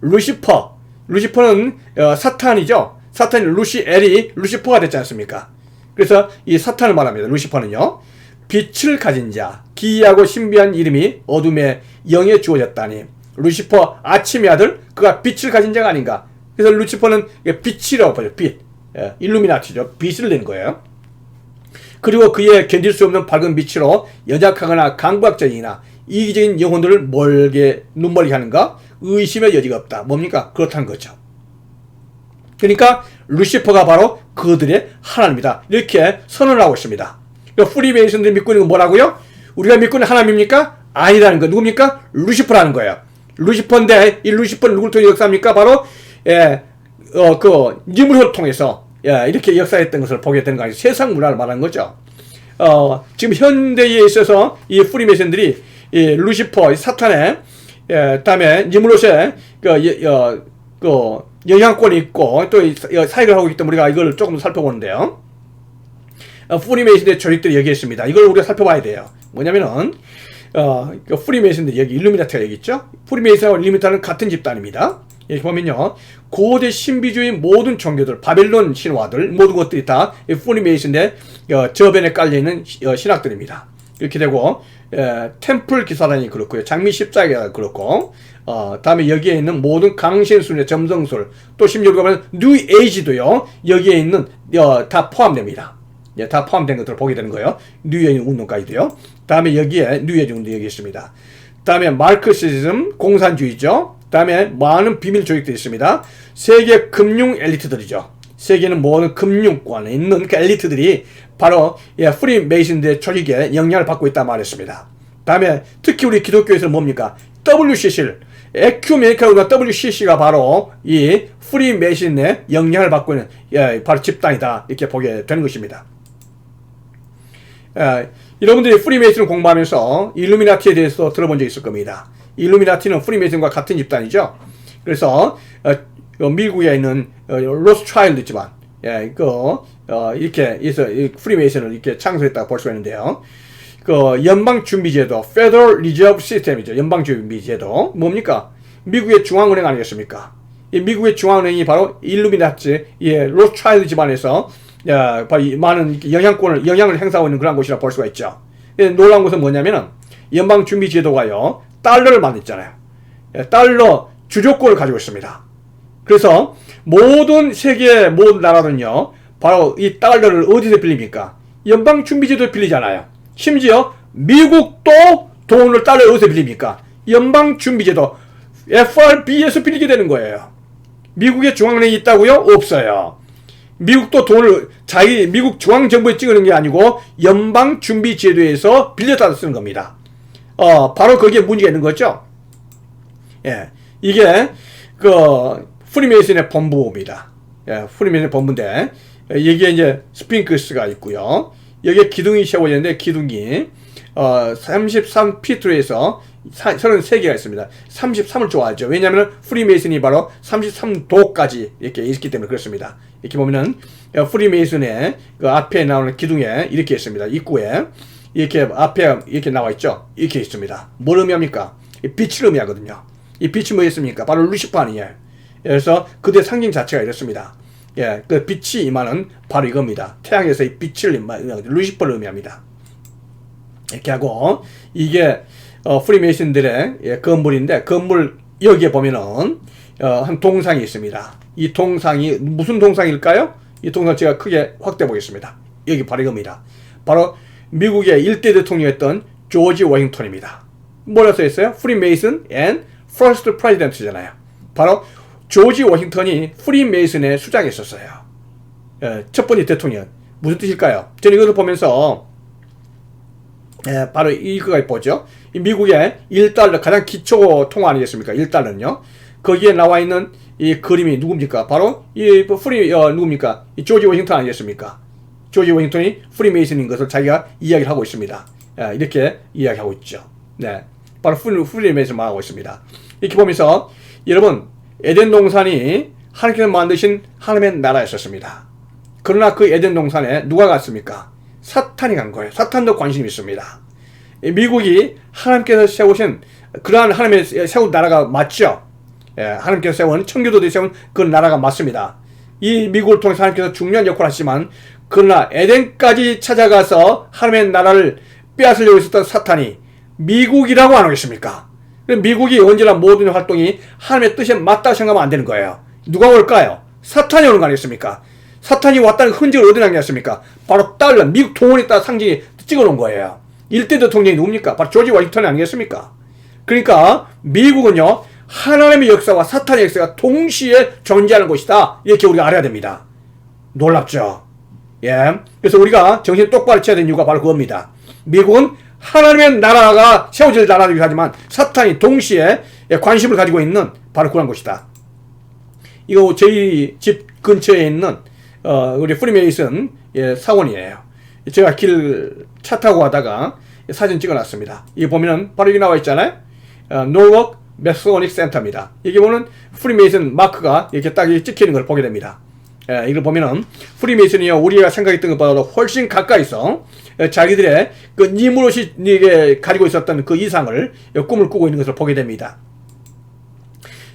루시퍼는 사탄이죠. 사탄이 루시엘이 루시퍼가 됐지 않습니까? 그래서 이 사탄을 말합니다. 루시퍼는요, 빛을 가진 자, 기이하고 신비한 이름이 어둠의 영에 주어졌다니 루시퍼 아침의 아들, 그가 빛을 가진 자가 아닌가. 그래서 루시퍼는 빛이라고 보죠. 빛, 일루미나티죠. 빛을 낸 거예요. 그리고 그의 견딜 수 없는 밝은 빛으로 연약하거나 강박적이나 이기적인 영혼들을 눈멀게 하는가? 의심의 여지가 없다. 뭡니까? 그렇다는 거죠. 그러니까 루시퍼가 바로 그들의 하나님이다. 이렇게 선언을 하고 있습니다. 그러니까 프리메이슨들이 믿고 있는 건 뭐라고요? 우리가 믿고 있는 하나님입니까? 아니라는 거. 누굽니까? 루시퍼라는 거예요. 루시퍼인데 이 루시퍼는 누구를 통해 역사합니까? 바로 니므롯을 통해서 이렇게 역사했던 것을 보게 되는 거 아니에요. 세상 문화를 말하는 거죠. 지금 현대에 있어서 이 프리메이슨들이 이 루시퍼, 이 사탄의 다음에 니므롯의 영향권이 있고 또 사역을 하고 있기 때문에 우리가 이걸 조금 살펴보는데요. 프리메이슨의 조직들이 여기 있습니다. 이걸 우리가 살펴봐야 돼요. 뭐냐면은 프리메이슨들이 여기 일루미나티가 여기 있죠. 프리메이슨과 일루미나티는 같은 집단입니다. 여기 보면요, 고대 신비주의 모든 종교들, 바벨론 신화들 모든 것들이 다 프리메이슨의 저변에 깔려있는 신학들입니다. 이렇게 되고 템플 기사단이 그렇고요, 장미 십자가가 그렇고, 다음에 여기에 있는 모든 강신술의 점성술, 또 심지어 보면 뉴 에이지도요 여기에 있는 다 포함됩니다. 다 포함된 것들을 보게 되는 거예요. 뉴 에이지 운동까지도요. 다음에 여기에 뉴 에이지 운동 여기 있습니다. 다음에 마르크시즘, 공산주의죠. 다음에 많은 비밀 조직들이 있습니다. 세계 금융 엘리트들이죠. 세계는 모든 금융권에 있는 그 엘리트들이 바로 프리메이슨들의 조직에 영향을 받고 있다 말했습니다. 다음에 특히 우리 기독교에서는 뭡니까? WCC, 에큐메니컬과 WCC가 바로 이 프리메이슨의 영향을 받고 있는 바로 집단이다. 이렇게 보게 되는 것입니다. 여러분들이 프리메이슨을 공부하면서 일루미나티에 대해서 들어본 적 있을 겁니다. 일루미나티는 프리메이슨과 같은 집단이죠. 그래서 미국에 있는 로스차일드 집안, 이렇게 해서 프리메이슨을 이렇게 창설했다고 볼 수가 있는데요. 그 연방준비제도, Federal Reserve System이죠. 연방준비제도. 뭡니까? 미국의 중앙은행 아니겠습니까? 이 미국의 중앙은행이 바로 일루미나티, 로스차일드 집안에서 바로 많은 영향을 행사하고 있는 그런 곳이라 볼 수가 있죠. 놀라운 것은 뭐냐면은 연방준비제도가요, 달러를 만들잖아요. 달러 주조권을 가지고 있습니다. 그래서 모든 세계의 모든 나라는요, 바로 이 달러를 어디서 빌립니까? 연방준비제도에 빌리잖아요. 심지어 미국도 돈을 달러를 어디서 빌립니까? 연방준비제도 FRB에서 빌리게 되는 거예요. 미국의 중앙은행이 있다고요? 없어요. 미국도 돈을 미국 중앙정부에 찍는 게 아니고 연방준비제도에서 빌려다 쓰는 겁니다. 바로 거기에 문제가 있는 거죠. 예, 이게 프리메이슨의 본부입니다. 프리메이슨의 본부인데 여기에 이제 스핑크스가 있고요. 여기에 기둥이 세워졌는데 기둥이 33피트에서 33개가 있습니다. 33을 좋아하죠. 왜냐하면 프리메이슨이 바로 33도까지 이렇게 있기 때문에 그렇습니다. 이렇게 보면은 프리메이슨의 그 앞에 나오는 기둥에 이렇게 있습니다. 입구에 이렇게 앞에 이렇게 나와 있죠. 이렇게 있습니다. 뭘 의미합니까? 빛을 의미하거든요. 이 빛이 뭐였습니까? 바로 루시퍼 아니에요. 그래서 그들의 상징 자체가 이렇습니다. 그 빛이 임하는 바로 이겁니다. 태양에서 이 빛을 의미하거든요. 루시퍼를 의미합니다. 이렇게 하고 이게 프리메이슨들의 건물인데, 건물 여기에 보면은 한 동상이 있습니다. 이 동상이 무슨 동상일까요? 이 동상 제가 크게 확대해 보겠습니다. 여기 바로 이겁니다. 바로 미국의 1대 대통령이었던 조지 워싱턴입니다. 뭐라 써 있어요? 프리메이슨 and First President잖아요. 바로 조지 워싱턴이 프리메이슨의 수장이 있었어요. 첫 번째 대통령. 무슨 뜻일까요? 저는 이것을 보면서 바로 이거가 보죠. 미국의 1달러, 가장 기초 통화 아니겠습니까? 1달러는요. 거기에 나와 있는 이 그림이 누굽니까? 바로 누굽니까? 이 조지 워싱턴 아니겠습니까? 조지 워싱턴이 프리메이슨인 것을 자기가 이야기를 하고 있습니다. 이렇게 이야기하고 있죠. 네, 바로 프리메이슨 말하고 있습니다. 이렇게 보면서 여러분, 에덴 동산이 하나님께서 만드신 하나님의 나라였었습니다. 그러나 그 에덴 동산에 누가 갔습니까? 사탄이 간 거예요. 사탄도 관심이 있습니다. 미국이 하나님께서 세우신 그러한 하나님의 세운 나라가 맞죠? 하나님께서 세운, 청교도들이 세운 그 나라가 맞습니다. 이 미국을 통해서 하나님께서 중요한 역할을 하시지만, 그러나 에덴까지 찾아가서 하나님의 나라를 빼앗으려고 했었던 사탄이 미국이라고 안 하겠습니까? 미국이 언제나 모든 활동이 하나님의 뜻에 맞다고 생각하면 안 되는 거예요. 누가 올까요? 사탄이 오는 거 아니겠습니까? 사탄이 왔다는 흔적을 어디 남겼습니까? 바로 달러, 미국 통원에다 상징이 찍어놓은 거예요. 1대 대통령이 누굽니까? 바로 조지 워싱턴이 아니겠습니까? 그러니까 미국은요, 하나님의 역사와 사탄의 역사가 동시에 존재하는 곳이다. 이렇게 우리가 알아야 됩니다. 놀랍죠? 그래서 우리가 정신 똑바로 차야 되는 이유가 바로 그겁니다. 미국은 하나님의 나라가 세워질 나라이긴 하지만 사탄이 동시에 관심을 가지고 있는 바로 그런 곳이다. 이거 저희 집 근처에 있는 우리 프리메이슨 사원이에요. 제가 차 타고 가다가 사진 찍어놨습니다. 이거 보면은 바로 여기 나와 있잖아요. 노워크 메소닉 센터입니다. 여기 보면 프리메이슨 마크가 이렇게 딱 찍히는 걸 보게 됩니다. 이걸 보면은 프리메이슨이요, 우리가 생각했던 것보다 훨씬 가까이서 자기들의 그 니무롯이 가지고 있었던 그 이상을 꿈을 꾸고 있는 것을 보게 됩니다.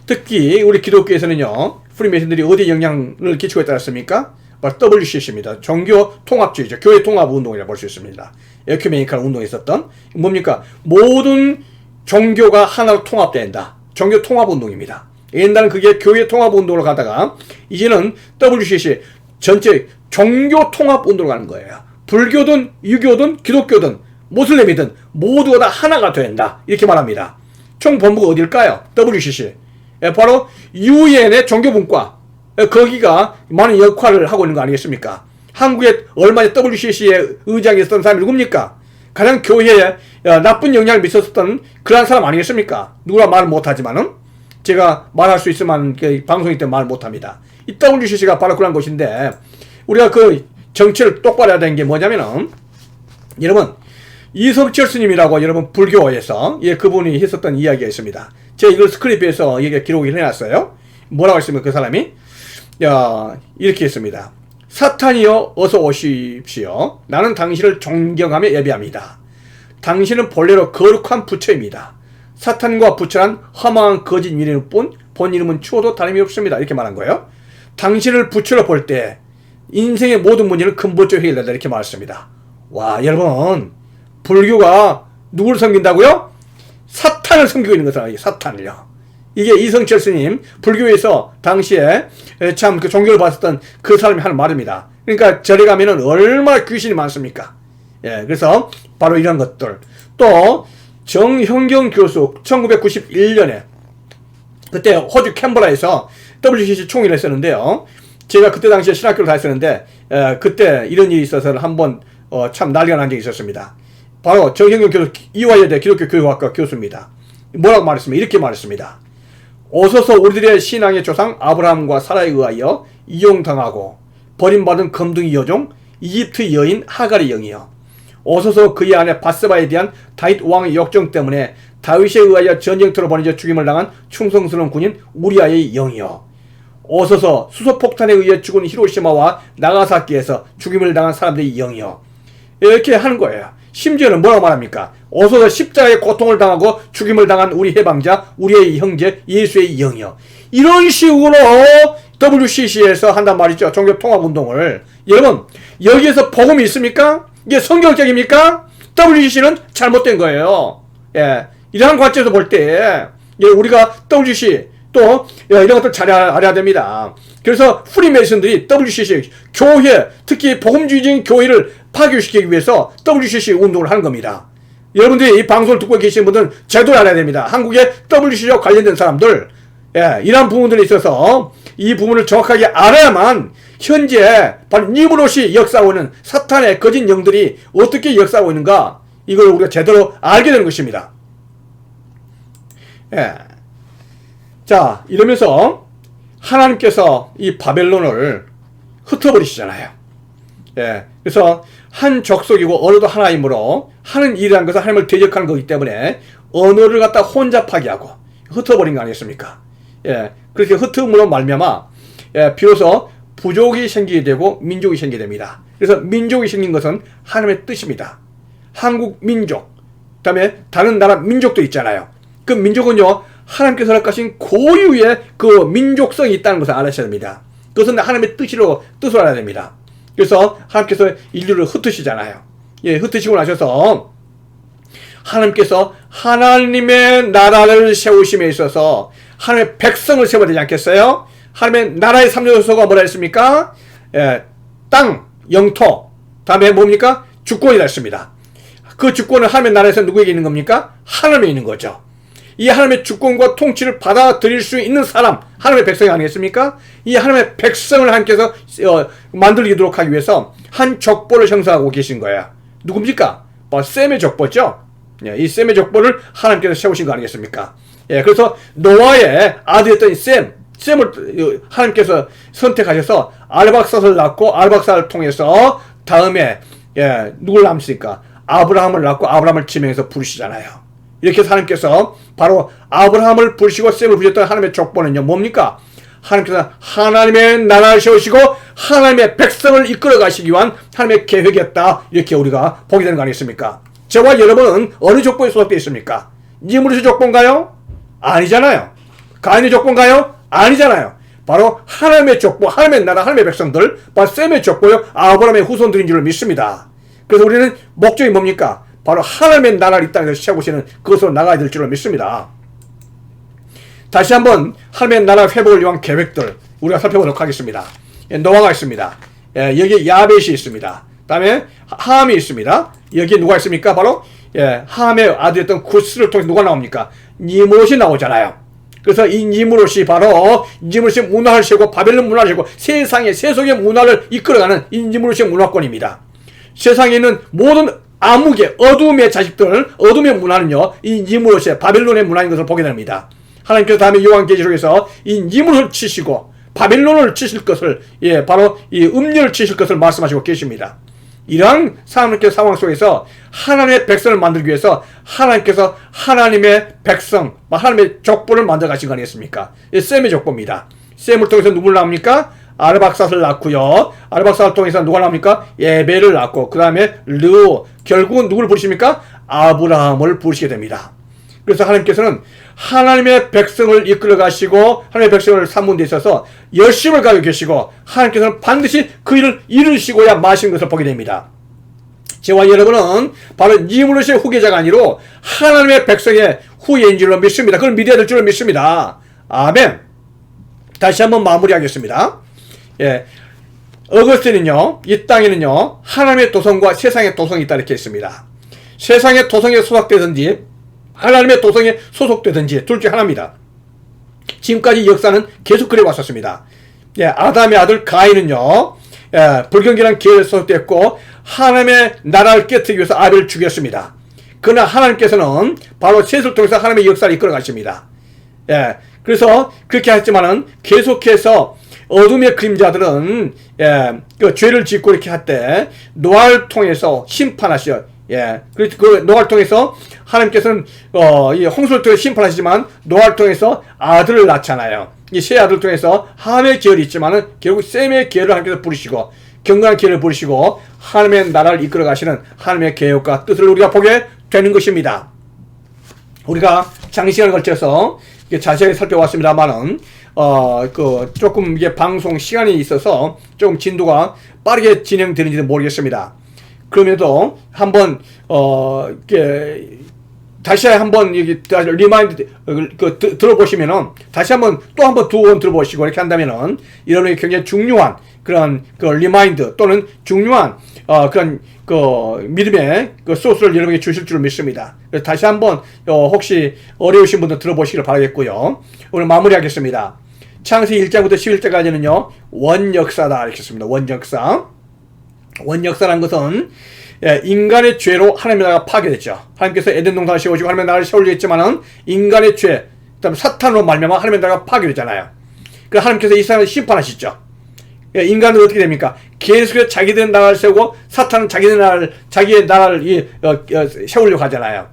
특히 우리 기독교에서는요, 프리메이슨들이 어디에 영향을 끼치고 있다고 했습니까? 바로 WCC입니다. 종교 통합주의죠. 교회 통합 운동이라고 볼 수 있습니다. 에큐메니컬 운동이 있었던, 뭡니까? 모든 종교가 하나로 통합된다. 종교 통합 운동입니다. 옛날은 그게 교회 통합 운동으로 가다가 이제는 WCC 전체 종교 통합 운동으로 가는 거예요. 불교든 유교든 기독교든 모슬렘이든 모두가 다 하나가 된다. 이렇게 말합니다. 총 본부가 어딜까요? WCC. 바로 UN의 종교분과, 거기가 많은 역할을 하고 있는 거 아니겠습니까? 한국에 얼마 전에 WCC의 의장이 있었던 사람이 누굽니까? 가장 교회에 나쁜 영향을 미쳤었던 그런 사람 아니겠습니까? 누구나 말 못하지만은, 제가 말할 수 있으면 방송이 때문에 말 못합니다. 이 WCC가 바로 그런 곳인데, 우리가 그 정치를 똑바로 해야 되는 게 뭐냐면은, 여러분, 이석철 스님이라고 여러분 불교에서 그분이 했었던 이야기가 있습니다. 제가 이걸 스크립트에서 기록을 해놨어요. 뭐라고 했습니까? 그 사람이 이렇게 했습니다. 사탄이여 어서 오십시오. 나는 당신을 존경하며 예배합니다. 당신은 본래로 거룩한 부처입니다. 사탄과 부처란 허망한 거짓 이름일 뿐 본 이름은 추호도 다름이 없습니다. 이렇게 말한 거예요. 당신을 부처로 볼 때 인생의 모든 문제는 근본적으로 해결된다. 이렇게 말했습니다. 와, 여러분, 불교가 누구를 섬긴다고요? 사탄을 섬기고 있는 거잖아요. 사탄을요. 이게 이성철 스님, 불교에서 당시에 참 그 종교를 봤었던 그 사람이 하는 말입니다. 그러니까 절에 가면은 얼마나 귀신이 많습니까? 예, 그래서 바로 이런 것들. 또 정형경 교수 1991년에 그때 호주 캔버라에서 WCC 총회를 했었는데요. 제가 그때 당시에 신학교를 다녔었는데 그때 이런 일이 있어서 한번 참 난리가 난 적이 있었습니다. 바로 정형경 교수, 이화여대 기독교 교육학과 교수입니다. 뭐라고 말했습니까? 이렇게 말했습니다. 오소서 우리들의 신앙의 조상 아브라함과 사라에 의하여 이용당하고 버림받은 검둥이 여종 이집트 여인 하갈의 영이여, 오소서 그의 아내 바세바에 대한 다윗 왕의 역정 때문에 다윗에 의하여 전쟁터로 보내져 죽임을 당한 충성스러운 군인 우리아의 영이여, 오소서 수소폭탄에 의해 죽은 히로시마와 나가사키에서 죽임을 당한 사람들의 영이여. 이렇게 하는 거예요. 심지어는 뭐라고 말합니까? 오소서 십자가의 고통을 당하고 죽임을 당한 우리 해방자, 우리의 형제 예수의 영이여. 이런 식으로 WCC에서 한단 말이죠. 종교통합운동을. 여러분, 여기에서 복음이 있습니까? 이게 성경적입니까? WCC는 잘못된 거예요. 예, 이러한 관점에서 볼 때 우리가 WCC 또 이런 것들 잘 알아야 됩니다. 그래서 프리메이슨들이 WCC 교회, 특히 복음주의적인 교회를 파괴시키기 위해서 WCC 운동을 하는 겁니다. 여러분들이 이 방송을 듣고 계신 분들은 제대로 알아야 됩니다. 한국의 WCC와 관련된 사람들, 이러한 부분들에 있어서 이 부분을 정확하게 알아야만 현재 바로 니무롯이 역사하고 있는 사탄의 거짓 영들이 어떻게 역사하고 있는가, 이걸 우리가 제대로 알게 되는 것입니다. 자, 이러면서 하나님께서 이 바벨론을 흩어버리시잖아요. 그래서 한 족속이고 언어도 하나이므로 하는 일이라는 것은 하나님을 대적하는 거기 때문에 언어를 갖다 혼잡하게 하고 흩어버린 거 아니겠습니까? 그렇게 흩음으로 말미암아 비로소 부족이 생기게 되고 민족이 생기게 됩니다. 그래서 민족이 생긴 것은 하나님의 뜻입니다. 한국 민족, 그 다음에 다른 나라 민족도 있잖아요. 그 민족은요, 하나님께서 허락하신 고유의 그 민족성이 있다는 것을 알아셔야 됩니다. 그것은 하나님의 뜻으로 알아야 됩니다. 그래서 하나님께서 인류를 흩으시잖아요. 흩으시고 나셔서 하나님께서 하나님의 나라를 세우심에 있어서 하나님의 백성을 세워야 되지 않겠어요? 하나님의 나라의 3조 요소가 뭐라 했습니까? 땅, 영토, 다음에 뭡니까? 주권이라 했습니다. 그 주권은 하나님의 나라에서 누구에게 있는 겁니까? 하나님에 있는 거죠. 이 하나님의 주권과 통치를 받아들일 수 있는 사람, 하나님의 백성이 아니겠습니까? 이 하나님의 백성을 하나님께서 만들도록 하기 위해서 한 족보를 형성하고 계신 거예요. 누굽니까? 셈의 족보죠. 이 셈의 족보를 하나님께서 세우신 거 아니겠습니까? 그래서 노아의 아들이었던 셈을 하나님께서 선택하셔서 아르박삿을 낳고 아르박삿을 통해서 다음에 누굴 낳습니까? 아브라함을 낳고 아브라함을 지명해서 부르시잖아요. 이렇게 해서 하나님께서 바로 아브라함을 부르시고 셈을 부르셨던 하나님의 족보는요, 뭡니까? 하나님께서 하나님의 나라를 세우시고 하나님의 백성을 이끌어 가시기 위한 하나님의 계획이었다. 이렇게 우리가 보게 되는 거 아니겠습니까? 저와 여러분은 어느 족보에 소속되어 있습니까? 니무롯의 족보인가요? 아니잖아요. 가인의 족보인가요? 아니잖아요. 바로 하나님의 족보, 하나님의 나라, 하나님의 백성들, 바로 셈의 족보요, 아브라함의 후손들인 줄 믿습니다. 그래서 우리는 목적이 뭡니까? 바로 하나님의 나라를 이 땅에서 세우시는 그것으로 나가야 될 줄로 믿습니다. 다시 한번 하나님의 나라 회복을 위한 계획들 우리가 살펴보도록 하겠습니다. 노아가 있습니다. 여기에 야벳이 있습니다. 그 다음에 함이 있습니다. 여기에 누가 있습니까? 바로 함의 아들이었던 구스를 통해서 누가 나옵니까? 니무롯이 나오잖아요. 그래서 이 니무롯이 바로 니무롯의 문화를 세우고 바벨론 문화를 세우고 세상의 세속의 문화를 이끌어가는 이 니무롯의 문화권입니다. 세상에 있는 모든 암흑의 어둠의 자식들, 어둠의 문화는요, 이 니무롯의 바벨론의 문화인 것을 보게 됩니다. 하나님께서 다음에 요한계시록에서 이 니무롯을 치시고 바벨론을 치실 것을, 바로 이 음녀를 치실 것을 말씀하시고 계십니다. 이러한 상황 속에서 하나님의 백성을 만들기 위해서 하나님께서 하나님의 백성, 하나님의 족보를 만들어 가신 거 아니겠습니까? 셈의 족보입니다. 셈을 통해서 누구를 낳습니까? 아르박삿을 낳고요. 아르박삿을 통해서 누가 나옵니까? 예배를 낳고 그 다음에 결국은 누구를 부르십니까? 아브라함을 부르시게 됩니다. 그래서 하나님께서는 하나님의 백성을 이끌어 가시고 하나님의 백성을 삼는 데 있어서 열심을 가지고 계시고 하나님께서는 반드시 그 일을 이루시고야 마시는 것을 보게 됩니다. 저와 여러분은 바로 니무롯의 후계자가 아니로 하나님의 백성의 후예인 줄로 믿습니다. 그걸 믿어야 될 줄로 믿습니다. 아멘. 다시 한번 마무리하겠습니다. 예. 어거스틴은요, 이 땅에는요, 하나님의 도성과 세상의 도성이 있다 이렇게 했습니다. 세상의 도성에 소속되든지 하나님의 도성에 소속되든지 둘 중 하나입니다. 지금까지 역사는 계속 그래 왔었습니다. 예, 아담의 아들 가인은요, 예, 불경기란 계열에 소속됐고 하나님의 나라를 깨뜨리기 위해서 아벨을 죽였습니다. 그러나 하나님께서는 바로 셋을 통해서 하나님의 역사를 이끌어 가십니다. 예, 그래서 그렇게 했지만은 계속해서 어둠의 그림자들은 예, 그 죄를 짓고 이렇게 할 때 노아를 통해서 심판하셔. 예, 그 노아를 통해서 하나님께서는 이 홍수를 통해 심판하시지만 노아를 통해서 아들을 낳잖아요. 이 세 아들을 통해서 함의 계열이 있지만은 결국 셈의 계열을 하나님께서 부르시고 경건한 계열을 부르시고 하나님의 나라를 이끌어 가시는 하나님의 계획과 뜻을 우리가 보게 되는 것입니다. 우리가 장시간을 걸쳐서 자세하게 살펴왔습니다만은 조금 이게 방송 시간이 있어서 조금 진도가 빠르게 진행되는지는 모르겠습니다. 그럼에도 한번 다시 한번 여기 리마인드 들어보시면은 다시 한번 또 한번 두 번 들어보시고 이렇게 한다면은 여러분이 굉장히 중요한 그런 리마인드 또는 중요한 그런 믿음의 소스를 여러분에게 주실 줄 믿습니다. 그래서 다시 한번 혹시 어려우신 분들 들어보시기를 바라겠고요. 오늘 마무리하겠습니다. 창세기 1장부터 11장까지는요 원역사다 이렇게 했습니다. 원역사라는 것은 인간의 죄로 하나님의 나라가 파괴됐죠. 하나님께서 에덴 동산을 세우시고 하나님의 나라를 세우려 했지만은 인간의 죄, 그다음에 사탄으로 말미암아 하나님의 나라가 파괴됐잖아요. 그래서 하나님께서 이 사람을 심판하시죠. 인간은 어떻게 됩니까? 계속해서 자기들의 나라를 세우고 사탄은 자기의 나라를 세우려고 하잖아요.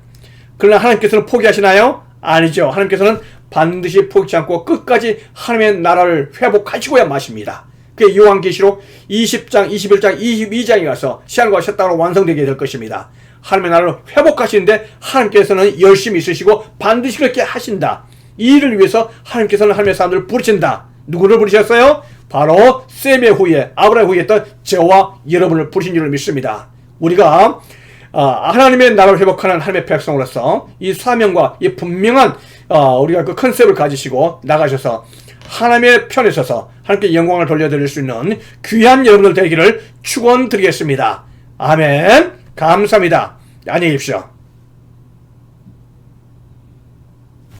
그러나 하나님께서는 포기하시나요? 아니죠. 하나님께서는 반드시 포기치 않고 끝까지 하나님의 나라를 회복하시고야 마십니다. 그 요한계시록 20장, 21장, 22장에 가서 시간과 셋당으로 완성되게 될 것입니다. 하나님의 나라를 회복하시는데 하나님께서는 열심히 있으시고 반드시 그렇게 하신다. 이 일을 위해서 하나님께서는 하나님의 사람들을 부르신다. 누구를 부르셨어요? 바로 셈의 후예, 아브라함의 후예였던 저와 여러분을 부르신 줄을 믿습니다. 우리가 하나님의 나라를 회복하는 하나님의 백성으로서 이 사명과 이 분명한 우리가 그 컨셉을 가지시고 나가셔서 하나님의 편에 서서 하나님께 영광을 돌려드릴 수 있는 귀한 여러분들 되기를 축원드리겠습니다. 아멘. 감사합니다. 안녕히 계십시오.